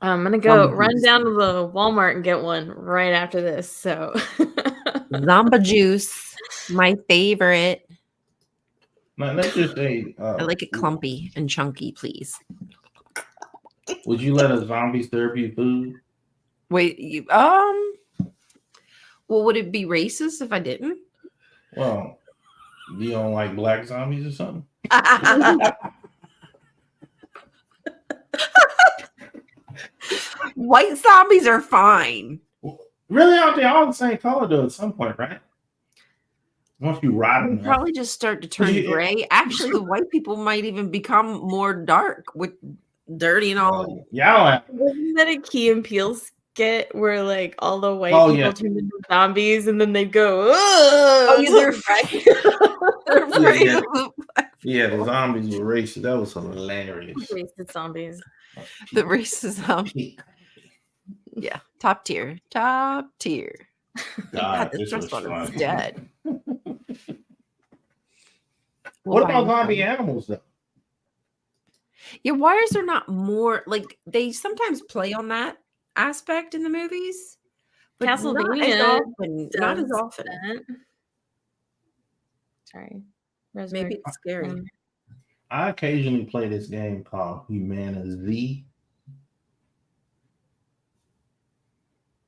I'm gonna go run down to the Walmart and get one right after this. So Zomba juice, my favorite. Now, let's just say I like it clumpy and chunky, please. Would you let a zombie serve you food? Wait, well, would it be racist if I didn't? Well, you don't like black zombies or something? White zombies are fine. Really? Aren't they all the same color though at some point, right? Once you ride them, probably just start to turn gray. Actually, the white people might even become more dark with dirty and all. Wasn't that a Key and Peele skit where like all the white Oh, people yeah. turn into zombies and then they go, Oh, "Ugh," yeah, they're they're Yeah, afraid yeah. of the, Yeah, the zombies were racist. That was hilarious. racist zombies. the racism. Yeah, top tier, top tier. Thank God God, this this was restaurant is fun. dead. We'll What buy about him zombie some. animals though? Yeah, why is there not more? Like they sometimes play on that aspect in the movies, but not as Castlevania often. Not as does often. that. Sorry. Maybe Resurrect. it's scary. I occasionally play this game called Humana Z.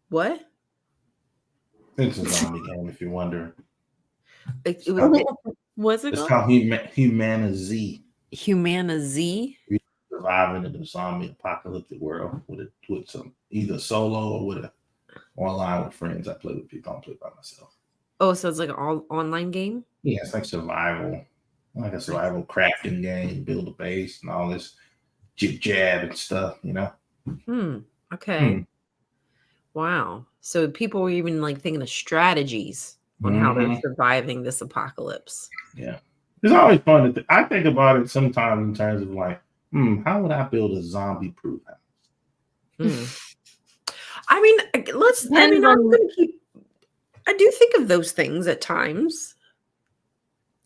What? It's a zombie game, if you're wondering. It was What's it It's called? called Humana Z. Humana Z. Surviving in the zombie apocalyptic world with some either solo or with a online with friends. I play with people. I don't play by myself. Oh, so it's like an all online game. Yeah, it's like survival, like a survival crafting game. Build a base and all this jib jab and stuff. You know. Okay. Wow. So people were even like thinking of strategies on how they're Mm-hmm. surviving this apocalypse. Yeah, it's always fun to. I think about it sometimes in terms of like, how would I build a zombie-proof house? I mean, let's. I mean, Depends I'm on gonna keep. I do think of those things at times.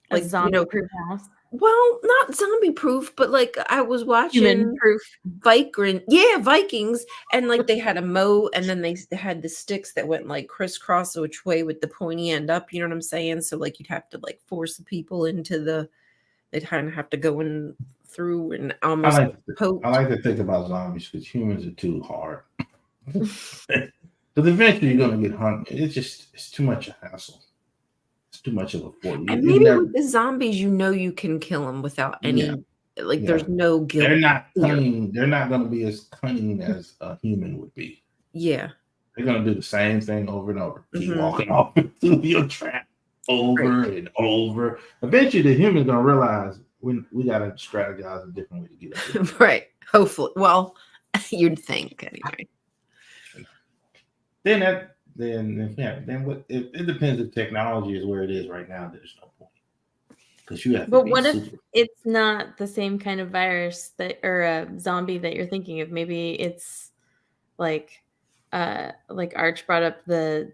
a Like, you zombie know, proof house. well, not zombie proof, but like I was Human watching proof. Vikings, and like they had a moat, and then they had the sticks that went like crisscross which way with the pointy end up. You know what I'm saying? So like you'd have to like force the people into the. They'd kind of have to go in through and almost I poke. like to think about zombies because humans are too hard. Because eventually you're gonna get hungry. It's too much a hassle. It's too much of a force. And You maybe never. with the zombies, you know you can kill them without Yeah, any like. yeah. There's no guilt. They're not fear. cunning. They're not gonna be as cunning as a human would be. Yeah. They're gonna do the same thing over and over. Keep Mhm. walking off into your trap over and over. Eventually, the human's gonna realize we gotta strategize a different way to get up there. Right. Hopefully. Well, you'd think anyway. Then what? It depends if technology is where it is right now. There's no point because you have to But be what if super. it's not the same kind of virus that or a zombie that you're thinking of? Maybe it's like Arch brought up the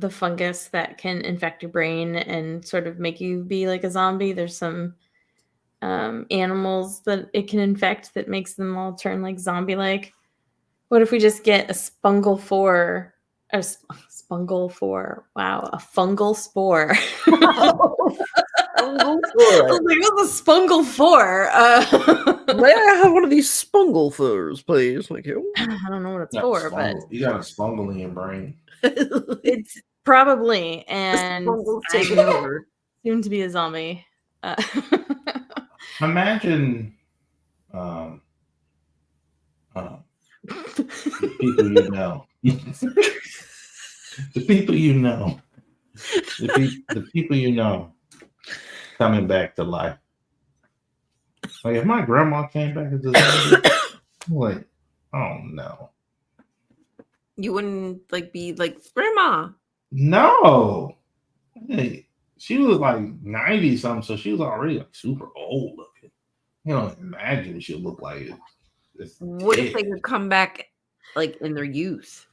fungus that can infect your brain and sort of make you be like a zombie. There's some animals that it can infect that makes them all turn like zombie-like. What if we just get a spungle spore? A spungle spore. Wow, a fungal spore. I was like, what's a spungle for? May I have one of these spungle furs, please? Thank you. I don't know what it's for, but You got a spungle in your brain. it's probably and Spungle's taking over. soon to be a zombie. Imagine the people you know. The people you know. The people you know coming back to life. Like if my grandma came back as a zombie, I'm like, oh no. You wouldn't like be like grandma. No. Hey, she was like 90 something, so she was already like super old looking. You don't imagine she'll look like it. What if they could come back like in their youth?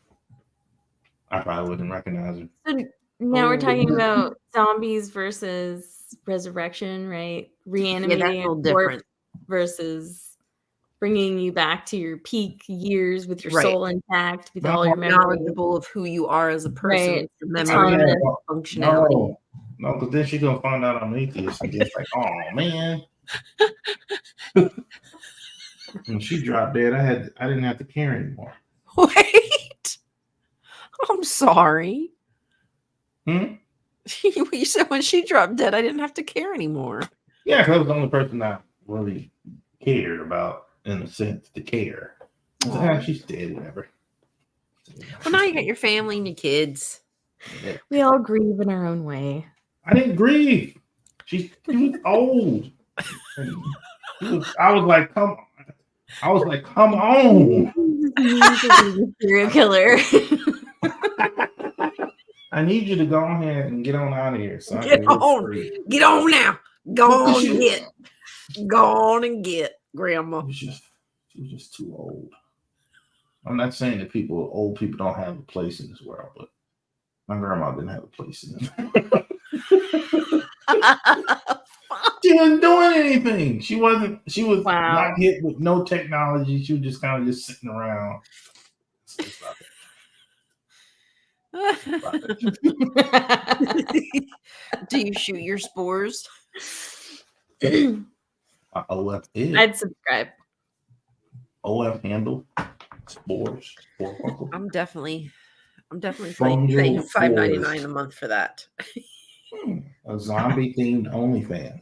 I probably wouldn't recognize her. So now we're talking about zombies versus resurrection, right? Reanimating a little a corpse different. versus bringing you back to your peak years with your Right. soul intact, with all No, your memories. Knowledgeable of who you are as a person, Right. with your memory, functionality. No, because then she's gonna find out I'm atheist and just like, oh man. When she dropped dead, I didn't have to care anymore. Wait. I'm sorry. Hmm? You said when she dropped dead, I didn't have to care anymore. Yeah, because I was the only person I really cared about, in a sense, to care. I was like, she's dead, whatever. Well, now you got your family and your kids. Yeah. We all grieve in our own way. I didn't grieve. She was old. I was like, come on. I was like, come on. Serial killer. I need you to go ahead and get on out of here so I Get can live on. free. Get on now. Go Well, 'cause on and get. Go on and get, Grandma. she was just too old. I'm not saying that old people don't have a place in this world, but my grandma didn't have a place in it. She wasn't doing anything. She was Wow. not hit with no technology. She was just kind of just sitting around. Stop it. Do you shoot your spores? OF is. I'd subscribe. OF handle spores. I'm definitely From your paying $5.99 forest. a month for that. A zombie themed OnlyFans.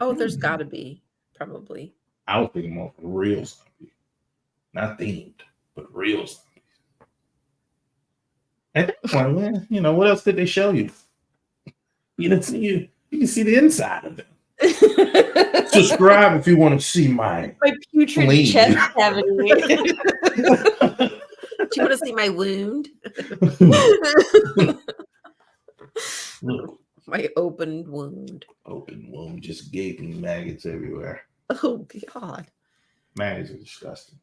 Oh, there's got to be, probably. I was thinking more real zombies, not themed, but real zombies. At that point, well, you know, what else did they show you? You didn't see you. You can see the inside of them. Subscribe if you want to see my putrid spleen. chest cavity. Do you want to see my wound? Look, My open wound. open wound, just gaping maggots everywhere. Oh, God. Maggots are disgusting.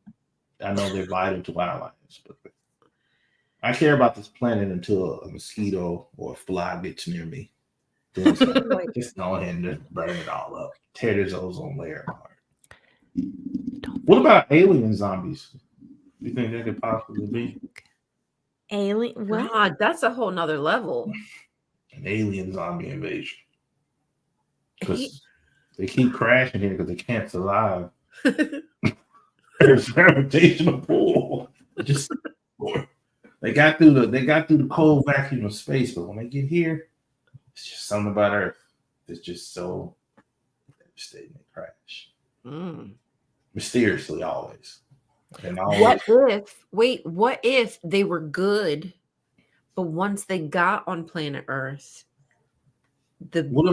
I know they're vital to our lives, but I care about this planet until a mosquito or a fly gets near me. Then it's like, just go ahead and just burn it all up. Tear this ozone layer apart. What about alien zombies? You think that could possibly be Alien? What? God, that's a whole nother level. an alien zombie invasion? Because they keep crashing here because they can't survive. There's gravitational pull. They got through the cold vacuum of space, but when they get here, it's just something about Earth. It's just so devastating. They crash mysteriously always. And always. What if they were good, but once they got on planet Earth, things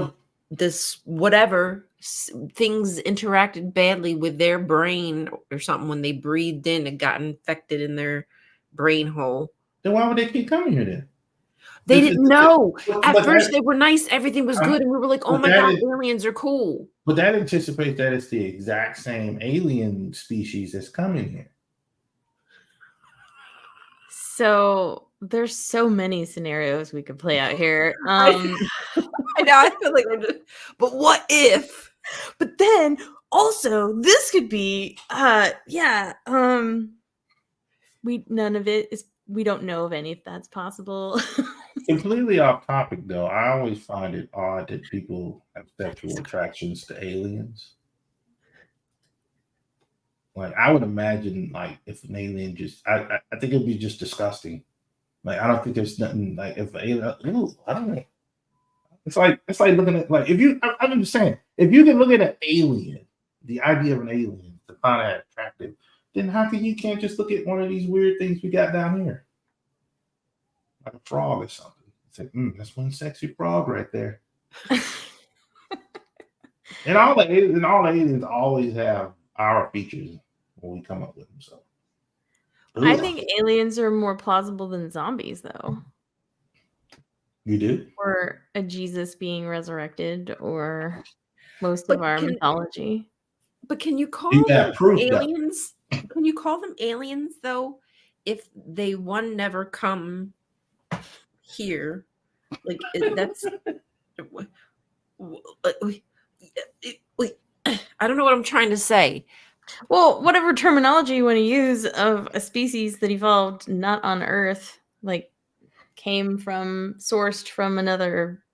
interacted badly with their brain or something when they breathed in and got infected in their brain hole. Then why would they keep coming here then? They didn't know. At first, they were nice. Everything was good. And we were like, oh my God, aliens are cool. But that anticipates that it's the exact same alien species that's coming here. So there's so many scenarios we could play out here. I know. I feel like we're just, but what if? But then also this could be we don't know of any if that's possible. Completely off topic though, I always find it odd that people have sexual attractions to aliens. Like I would imagine, like if an alien I think it'd be just disgusting. Like I don't think there's nothing like if an alien. I don't know. It's like looking at like if you. I'm just saying if you can look at an alien, the idea of an alien to find that attractive, then how come you can't just look at one of these weird things we got down here, like a frog or something? It's like that's one sexy frog right there. and all the aliens always have our features when we come up with them. So I think aliens are more plausible than zombies, though. You do? Or a Jesus being resurrected, or most of our mythology. But can you call them aliens? Can you call them aliens though, if they never come here? Like that's. I don't know what I'm trying to say. Well, whatever terminology you want to use of a species that evolved not on Earth, like sourced from another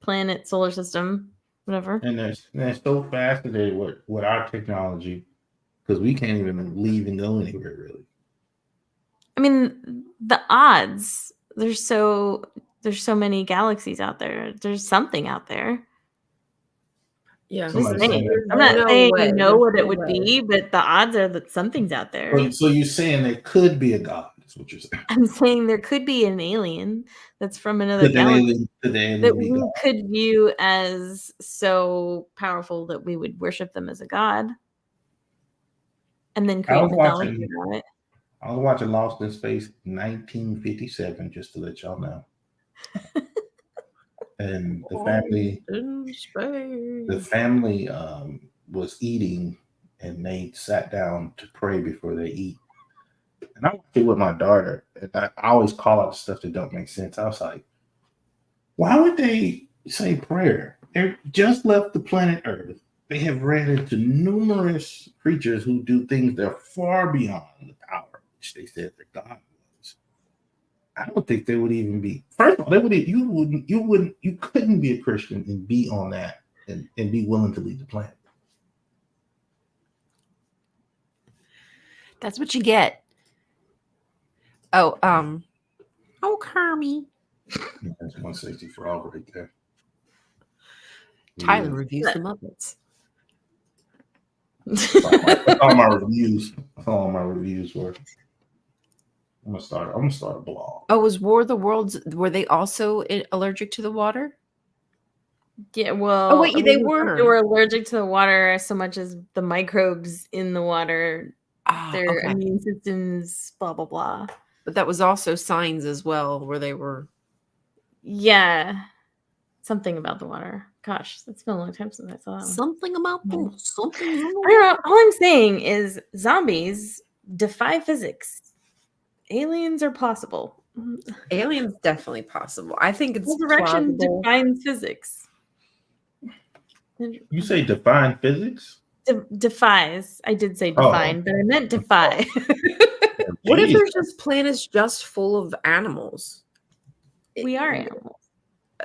planet, solar system, whatever. And they're so fascinated with our technology because we can't even leave and go anywhere really. I mean, the odds. There's so many galaxies out there. There's something out there. Yeah, I'm not saying you know what it would be, but the odds are that something's out there. So you're saying there could be a god? Is what you're saying? I'm saying there could be an alien that's from another galaxy that we could view as so powerful that we would worship them as a god. and then I create was mythology watching. around it. I was watching Lost in Space 1957, just to let y'all know. And In the space. family was eating, and they sat down to pray before they eat. And I watched it with my daughter, and I always call out stuff that don't make sense. I was like, why would they say prayer? They just left the planet Earth. They have ran into numerous creatures who do things that are far beyond the power which they said their God was. I don't think they would even be. First of all, they would. You couldn't be a Christian and be on that and be willing to leave the planet. That's what you get. Oh, Kermie. That's 160 for all right there. Tyler Yeah. reviews the Muppets. That's all my reviews. That's all my reviews were. I'm gonna start a blog. Oh, was War of the Worlds? Were they also allergic to the water? Yeah, well, Oh wait, it they wasn't that were. they were allergic to the water so much as the microbes in the water, Ah, their okay. immune systems, blah blah blah. But that was also signs as well, where they were. Yeah, something about the water. Gosh, it's been a long time since I saw that one. Something about Yeah. something. I don't know. All I'm saying is zombies defy physics. Aliens are possible. Aliens definitely possible. I think it's Resurrection plausible. defines physics. You say define physics? Defies. I did say Oh. define, but I meant defy. What if Jeez. there's just planets just full of animals? We are animals.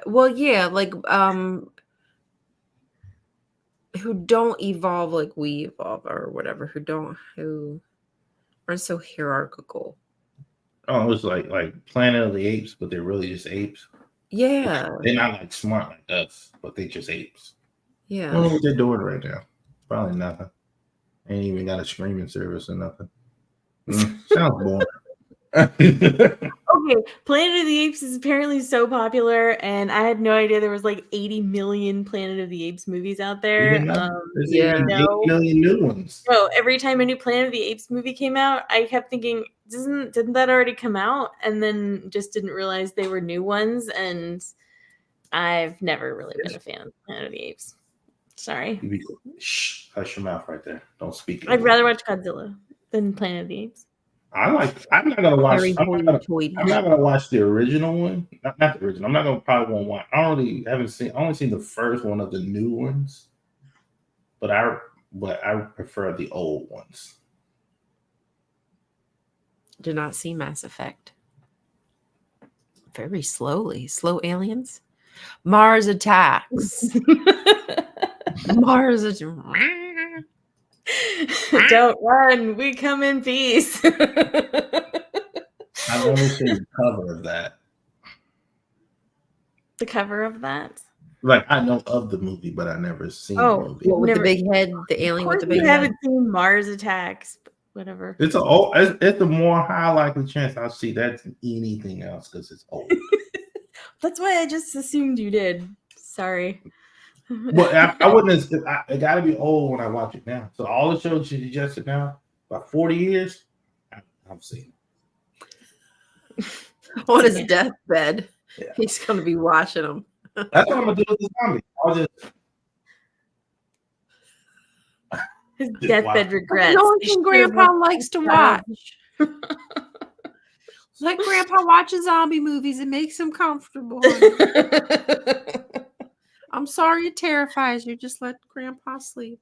Well, yeah, like who don't evolve like we evolve or whatever, who aren't so hierarchical. Oh, it was like Planet of the Apes, but they're really just apes. Yeah. They're not like smart like us, but they just apes. I Yeah. don't know what they're doing right now. Probably nothing. Ain't even got a streaming service or nothing. Sounds boring. Okay, Planet of the Apes is apparently so popular, and I had no idea there was like 80 million Planet of the Apes movies out there. There's Yeah. even 8 million new ones. So every time a new Planet of the Apes movie came out, I kept thinking, didn't that already come out? And then just didn't realize they were new ones, and I've never really been a fan of Planet of the Apes. Sorry. Shh, hush your mouth right there. Don't speak. I'd rather watch Godzilla than Planet of the Apes. I'm not gonna watch. Very I'm not gonna watch the original one. Not the original. I'm not gonna probably won't watch. I only seen the first one of the new ones, but I prefer the old ones. Did not see Mass Effect. Very slowly. Slow aliens. Mars attacks. Mars attacks. Don't run. We come in peace. I've only seen the cover of that. The cover of that? Like I know of the movie, but I never seen the movie. What, with the big head, the alien with the big you head. haven't seen Mars Attacks, but whatever. It's a more high likely chance I'll see that than anything else because it's old. That's why I just assumed you did. Sorry. But I wouldn't. It got to be old when I watch it now. So all the shows you suggested now, about 40 years, I've seen. On his deathbed, Yeah. he's going to be watching them. That's what I'm gonna do with the zombie. I'll just His deathbed regrets. No one Grandpa likes to watch. Let Grandpa watch zombie movies. It makes him comfortable. I'm sorry it terrifies you. Just let Grandpa sleep.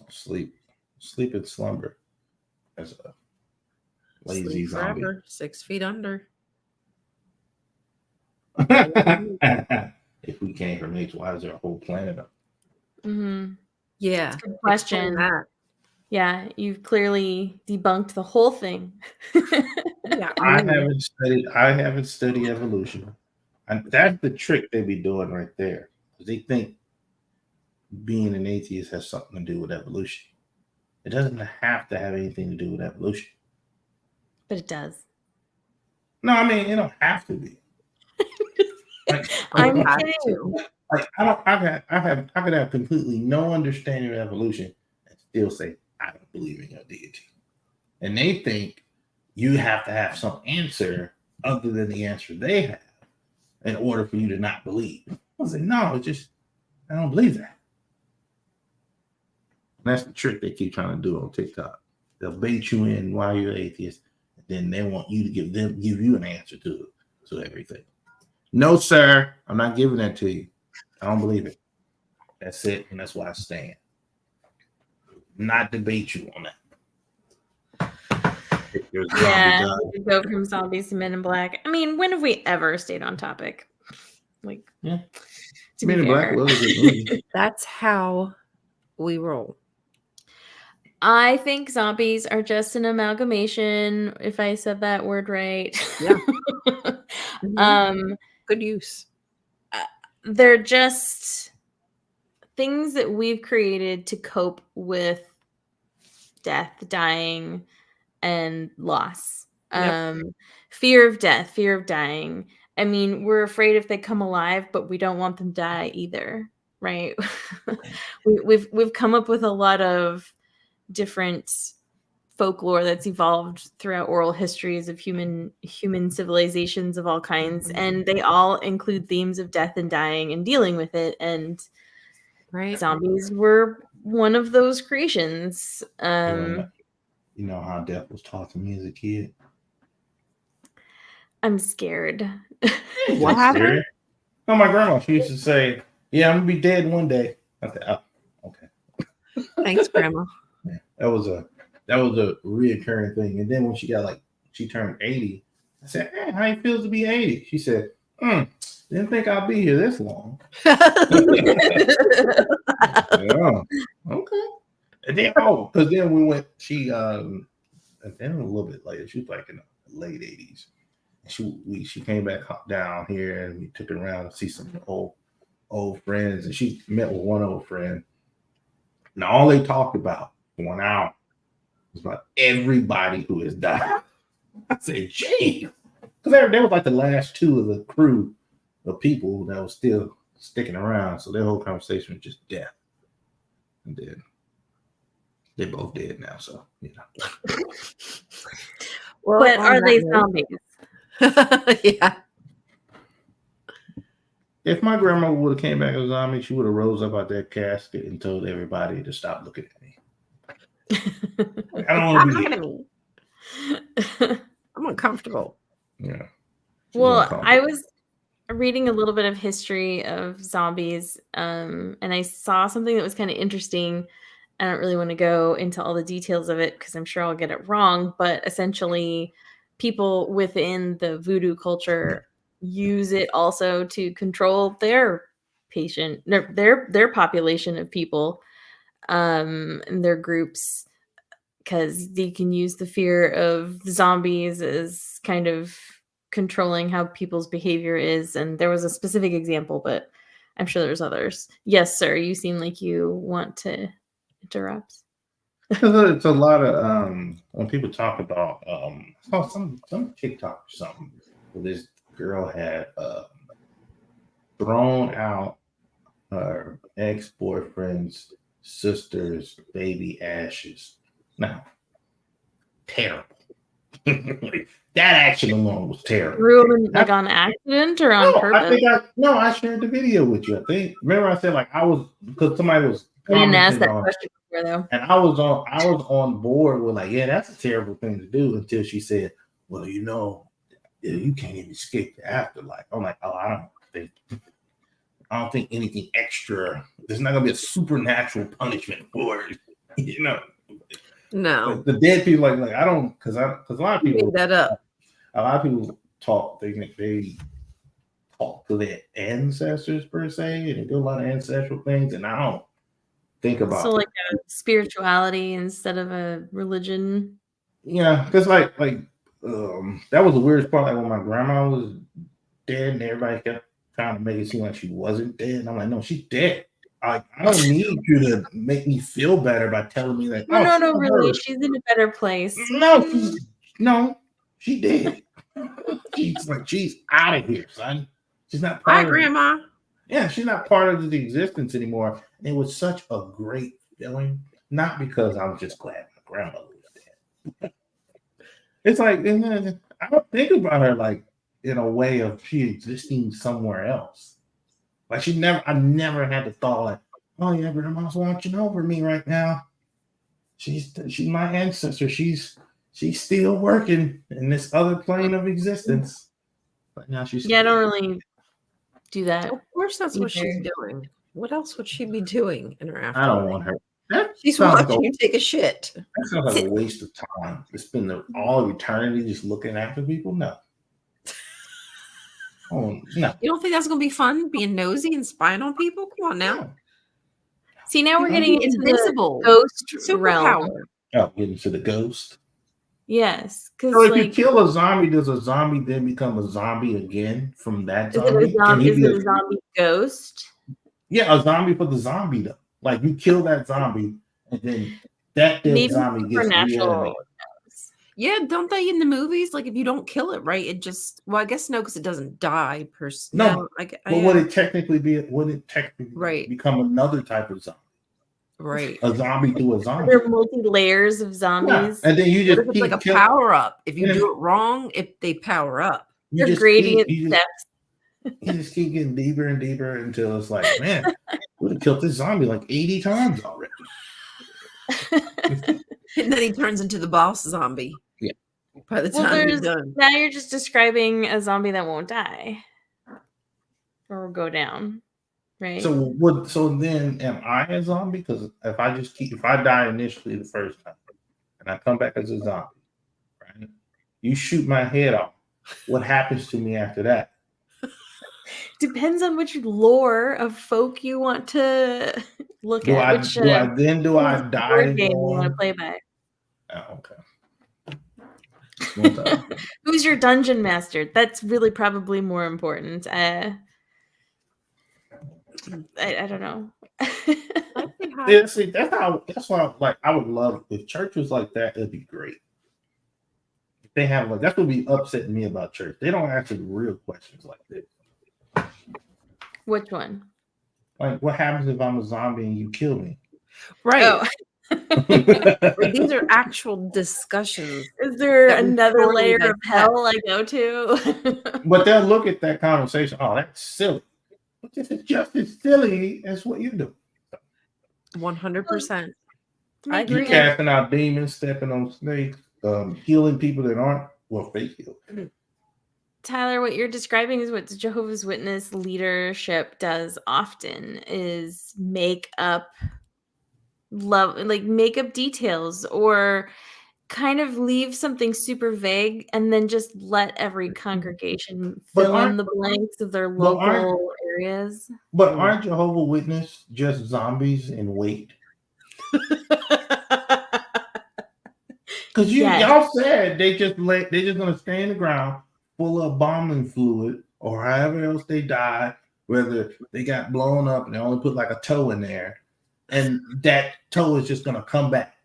sleep and slumber as a lazy Sleep zombie. forever, 6 feet under. If we can't cremate, why is there a whole planet up? Mm-hmm. Yeah. Good question. That. Yeah, you've clearly debunked the whole thing. Yeah, I haven't studied evolution. And that's the trick they be doing right there. They think being an atheist has something to do with evolution. It doesn't have to have anything to do with evolution. But it does. No, I mean it don't have to be. I'm kidding. Like I could have completely no understanding of evolution and still say I don't believe in your deity. And they think you have to have some answer other than the answer they have in order for you to not believe. I was like, no, it's just, I don't believe that. And that's the trick they keep trying to do on TikTok. They'll bait you in while you're atheist, and then they want you to give you an answer to everything. No, sir, I'm not giving that to you. I don't believe it. That's it, and that's why I stand. Not debate you on that. Yeah, we go from zombies to Men in Black. I mean, when have we ever stayed on topic? Like, yeah. To Men in Black was a good movie. That's how we roll. I think zombies are just an amalgamation, if I said that word right. Yeah. Good use. They're just things that we've created to cope with death, dying, and loss. Yep. Fear of death, fear of dying. I mean, we're afraid if they come alive, but we don't want them to die either, right? We've come up with a lot of different folklore that's evolved throughout oral histories of human civilizations of all kinds, and they all include themes of death and dying and dealing with it. And zombies were one of those creations. You know how death was taught to me as a kid? I'm scared. What happened? No, my grandma, she used to say, yeah, I'm gonna be dead one day. I said, oh, okay. Thanks, Grandma. Yeah, that was a reoccurring thing. And then when she turned 80, I said, hey, how it feels to be 80? She said, didn't think I'd be here this long. Yeah, okay. And then, because then we went, and then a little bit later, she was like in the late 80s. She came back down here and we took her around to see some old friends. And she met with one old friend. And all they talked about for 1 hour was about everybody who has died. I said, gee. Because they were like the last two of the crew of people that was still sticking around. So their whole conversation was just death. And then they're both dead now, so you know. Well, but are they zombies? Yeah. If my grandma would have came back as a zombie, she would have rose up out that casket and told everybody to stop looking at me. Like, I don't want to be here. I'm uncomfortable. Yeah. Well, I was reading a little bit of history of zombies, and I saw something that was kind of interesting. I don't really want to go into all the details of it because I'm sure I'll get it wrong, but essentially people within the voodoo culture use it also to control their their population of people, and their groups, because they can use the fear of zombies as kind of controlling how people's behavior is. And there was a specific example, but I'm sure there's others. Yes, sir. You seem like you want to interrupt. It's a lot of when people talk about some TikTok or something where this girl had thrown out her ex-boyfriend's sister's baby ashes. Now, terrible. That action alone was terrible. Like on accident or on purpose? I shared the video with you. I think. Remember, I said because somebody was. I didn't ask that question before, though. And I was on board with like, yeah, that's a terrible thing to do, until she said, well, you can't even escape the afterlife. I'm like, oh, I don't think anything extra. There's not gonna be a supernatural punishment for it, you know. No, but the dead people like I don't, because a lot of people made that up. A lot of people talk. They talk to their ancestors per se, and they do a lot of ancestral things, and I don't think about like a spirituality instead of a religion. Yeah, because like that was the weirdest part. Like when my grandma was dead, and everybody kept trying to make it seem like she wasn't dead. And I'm like, no, she's dead. I don't need you to make me feel better by telling me that. No, really, she's in a better place. No, she did. she's out of here, son. She's not part of Grandma. Yeah, she's not part of the existence anymore. And it was such a great feeling not because I was just glad my grandmother was dead. It's like I don't think about her like in a way of she existing somewhere else. Like I never had the thought like, oh yeah, grandma's watching over me right now. She's my ancestor. She's still working in this other plane of existence. But now she's Yeah, I don't really do that. Of course, that's what she's either. doing. What else would she be doing in her I afterlife? don't want her. That She's sounds like watching you take a shit. that sounds like a waste of time to spend all of eternity just looking after people. No. Oh no. You don't think that's going to be fun, being nosy and spying on people? Come on now. No. See, now we're You getting Be into invincible. the ghost realm. Superpower. Oh, getting to the ghost. Yes, because So if you like, kill a zombie, does a zombie then become a zombie again from that is it zombie? a zombie? Is it a zombie ghost? Yeah, a zombie for the zombie though. Like you kill that zombie, and then that dead Maybe zombie gets supernatural. reanimated. Yeah, don't they in the movies? Like if you don't kill it, right? It just I guess no, because it doesn't die per se. No, but would it technically be? Would it technically Right. become another type of zombie? right. A zombie to a zombie. There are multi layers of Yeah. zombies. And then you What just if it's like a keep power up? If you Yeah. do it wrong, if they power up. you They're just gradient keep, you steps. you just keep getting deeper and deeper until it's like, man, we have killed this zombie like 80 times already. And then he turns into the boss zombie. Yeah. By the Well, time you're done. now you're just describing a zombie that won't die or go down, right? So then am I a zombie? Because if I die initially the first time and I come back as a zombie, right? You shoot my head off. What happens to me after that? Depends on which lore of folk you want to look Do at. I Which do I die board and game go you want to on? play by? Oh, okay. Who's your dungeon master? That's really probably more important. I don't know. Yeah, see, that's why like I would love if church was like that, it'd be great. If they have like that's what would be upsetting me about church. They don't answer the real questions like this. Which one? Like what happens if I'm a zombie and you kill me? Right. Oh. Like, these are actual discussions. Is there that we another thoroughly layer of dissect. hell I go to? But they'll look at that conversation. Oh, that's silly. But this is just as silly as what you do. 100%. I You agree. casting out demons, stepping on snakes, healing people that aren't fake healed. Tyler, what you're describing is what Jehovah's Witness leadership does often is make up details or kind of leave something super vague and then just let every congregation fill in the blanks of their local areas. But aren't Jehovah's Witness just zombies in wait? Because y'all said they're just gonna stay in the ground full of bombing fluid or however else they died, whether they got blown up and they only put like a toe in there, and that toe is just gonna come back.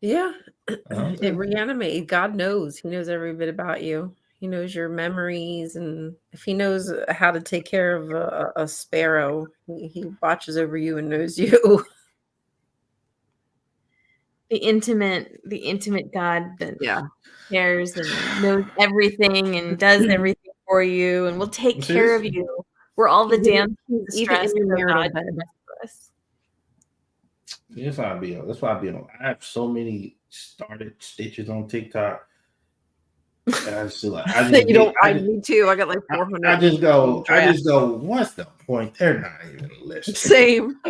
Yeah. It reanimated. God knows. He knows every bit about you. He knows your memories, and if he knows how to take care of a sparrow, he watches over you and knows you. The intimate God that cares and knows everything and does everything for you and will take care of you. We're all the damn stress in your God. That's why I have so many started stitches on TikTok. And I just feel like me too. I got like 400. I just go, what's the point? They're not even listening. Same.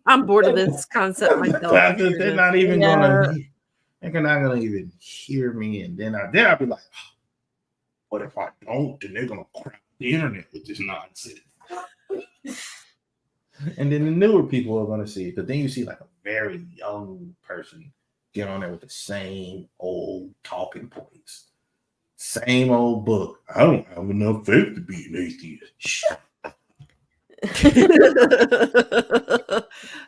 I'm bored of this concept myself. They're not even gonna even hear me. And then I'll be like, oh, what if I don't? Then they're gonna crowd the internet with this nonsense. And then the newer people are gonna see it, because then you see like a very young person get on there with the same old talking points, same old book. I don't have enough faith to be an atheist. Shut up.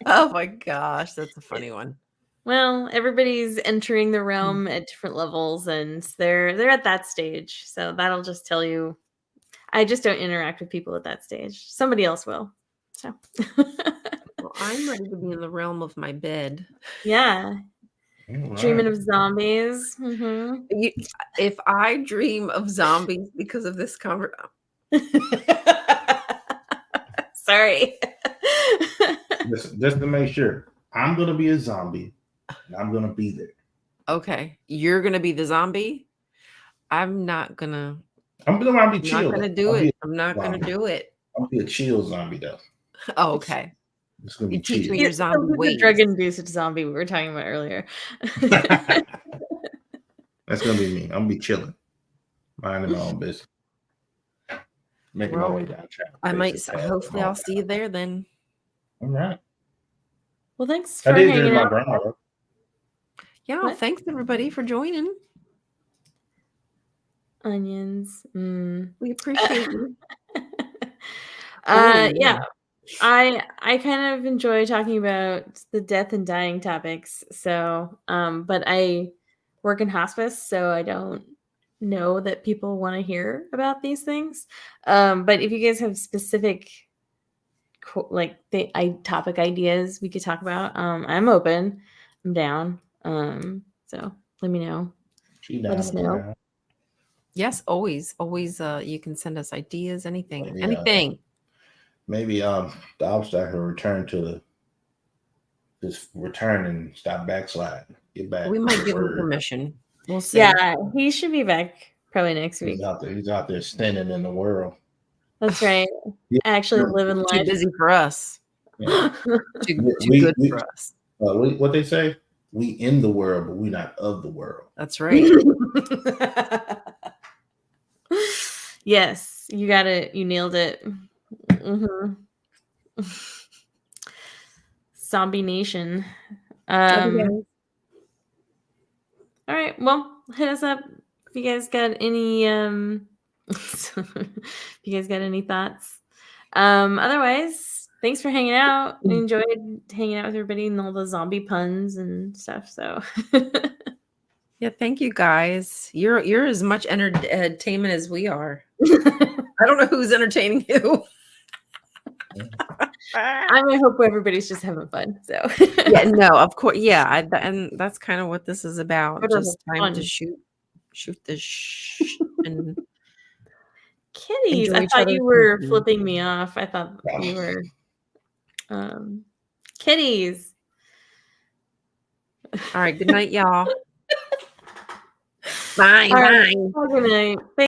Oh my gosh, that's a funny one. Well, everybody's entering the realm at different levels, and they're at that stage. So that'll just tell you. I just don't interact with people at that stage. Somebody else will. So I'm ready to be in the realm of my bed. Yeah. All Dreaming right. of zombies. Hmm. If I dream of zombies because of this conversation, Sorry. Just to make sure, I'm gonna be a zombie, and I'm gonna be there. okay, you're gonna be the zombie. I'm not gonna. I'm gonna be I'm not chill gonna though. do I'll be it. a I'm not gonna zombie. do it. I'll be a chill zombie though. Oh, okay. It's gonna You be teach me chill. your It zombie sounds like the ways. drug-induced zombie we were talking about earlier. That's gonna be me. I'm gonna be chilling, minding my own business, making my Well, way downtown. I might. Basically, Hopefully, I'll see you there then. all right. Well, thanks I for did dream hanging my out. grandmother. Yeah. What? Thanks everybody for joining. Onions. Mm. We appreciate you. Oh, Yeah. I kind of enjoy talking about the death and dying topics. So, but I work in hospice, so I don't know that people want to hear about these things. But if you guys have specific topic ideas we could talk about, I'm open. I'm down. So let me know. She Let down us to go know. down. Yes, always. You can send us ideas, anything. Maybe, Anything. maybe the obstacle can return to just return and stop backsliding. Get back We to might the give him word. permission. We'll see. Yeah, he should be back probably next week. He's out there standing in the world. That's right. Yeah. Actually living Too life. busy for us. Yeah. Too good for us. What they say? We in the world, but we not of the world. That's right. Yes, you got it. You nailed it. Hmm. Zombie Nation. Love you guys. All right. Well, hit us up if you guys got any if you guys got any thoughts. Otherwise, thanks for hanging out. I enjoyed hanging out with everybody and all the zombie puns and stuff. So Yeah, thank you guys. You're as much entertainment as we are. I don't know who's entertaining who. I hope everybody's just having fun. So Yeah, no, of course. Yeah, and that's kind of what this is about. Sort of Just time fun. to shoot the and Kitties. enjoy I each thought other's you were company. flipping me off. I thought you were kitties. All right, good night, y'all. Bye, All right, bye. good night.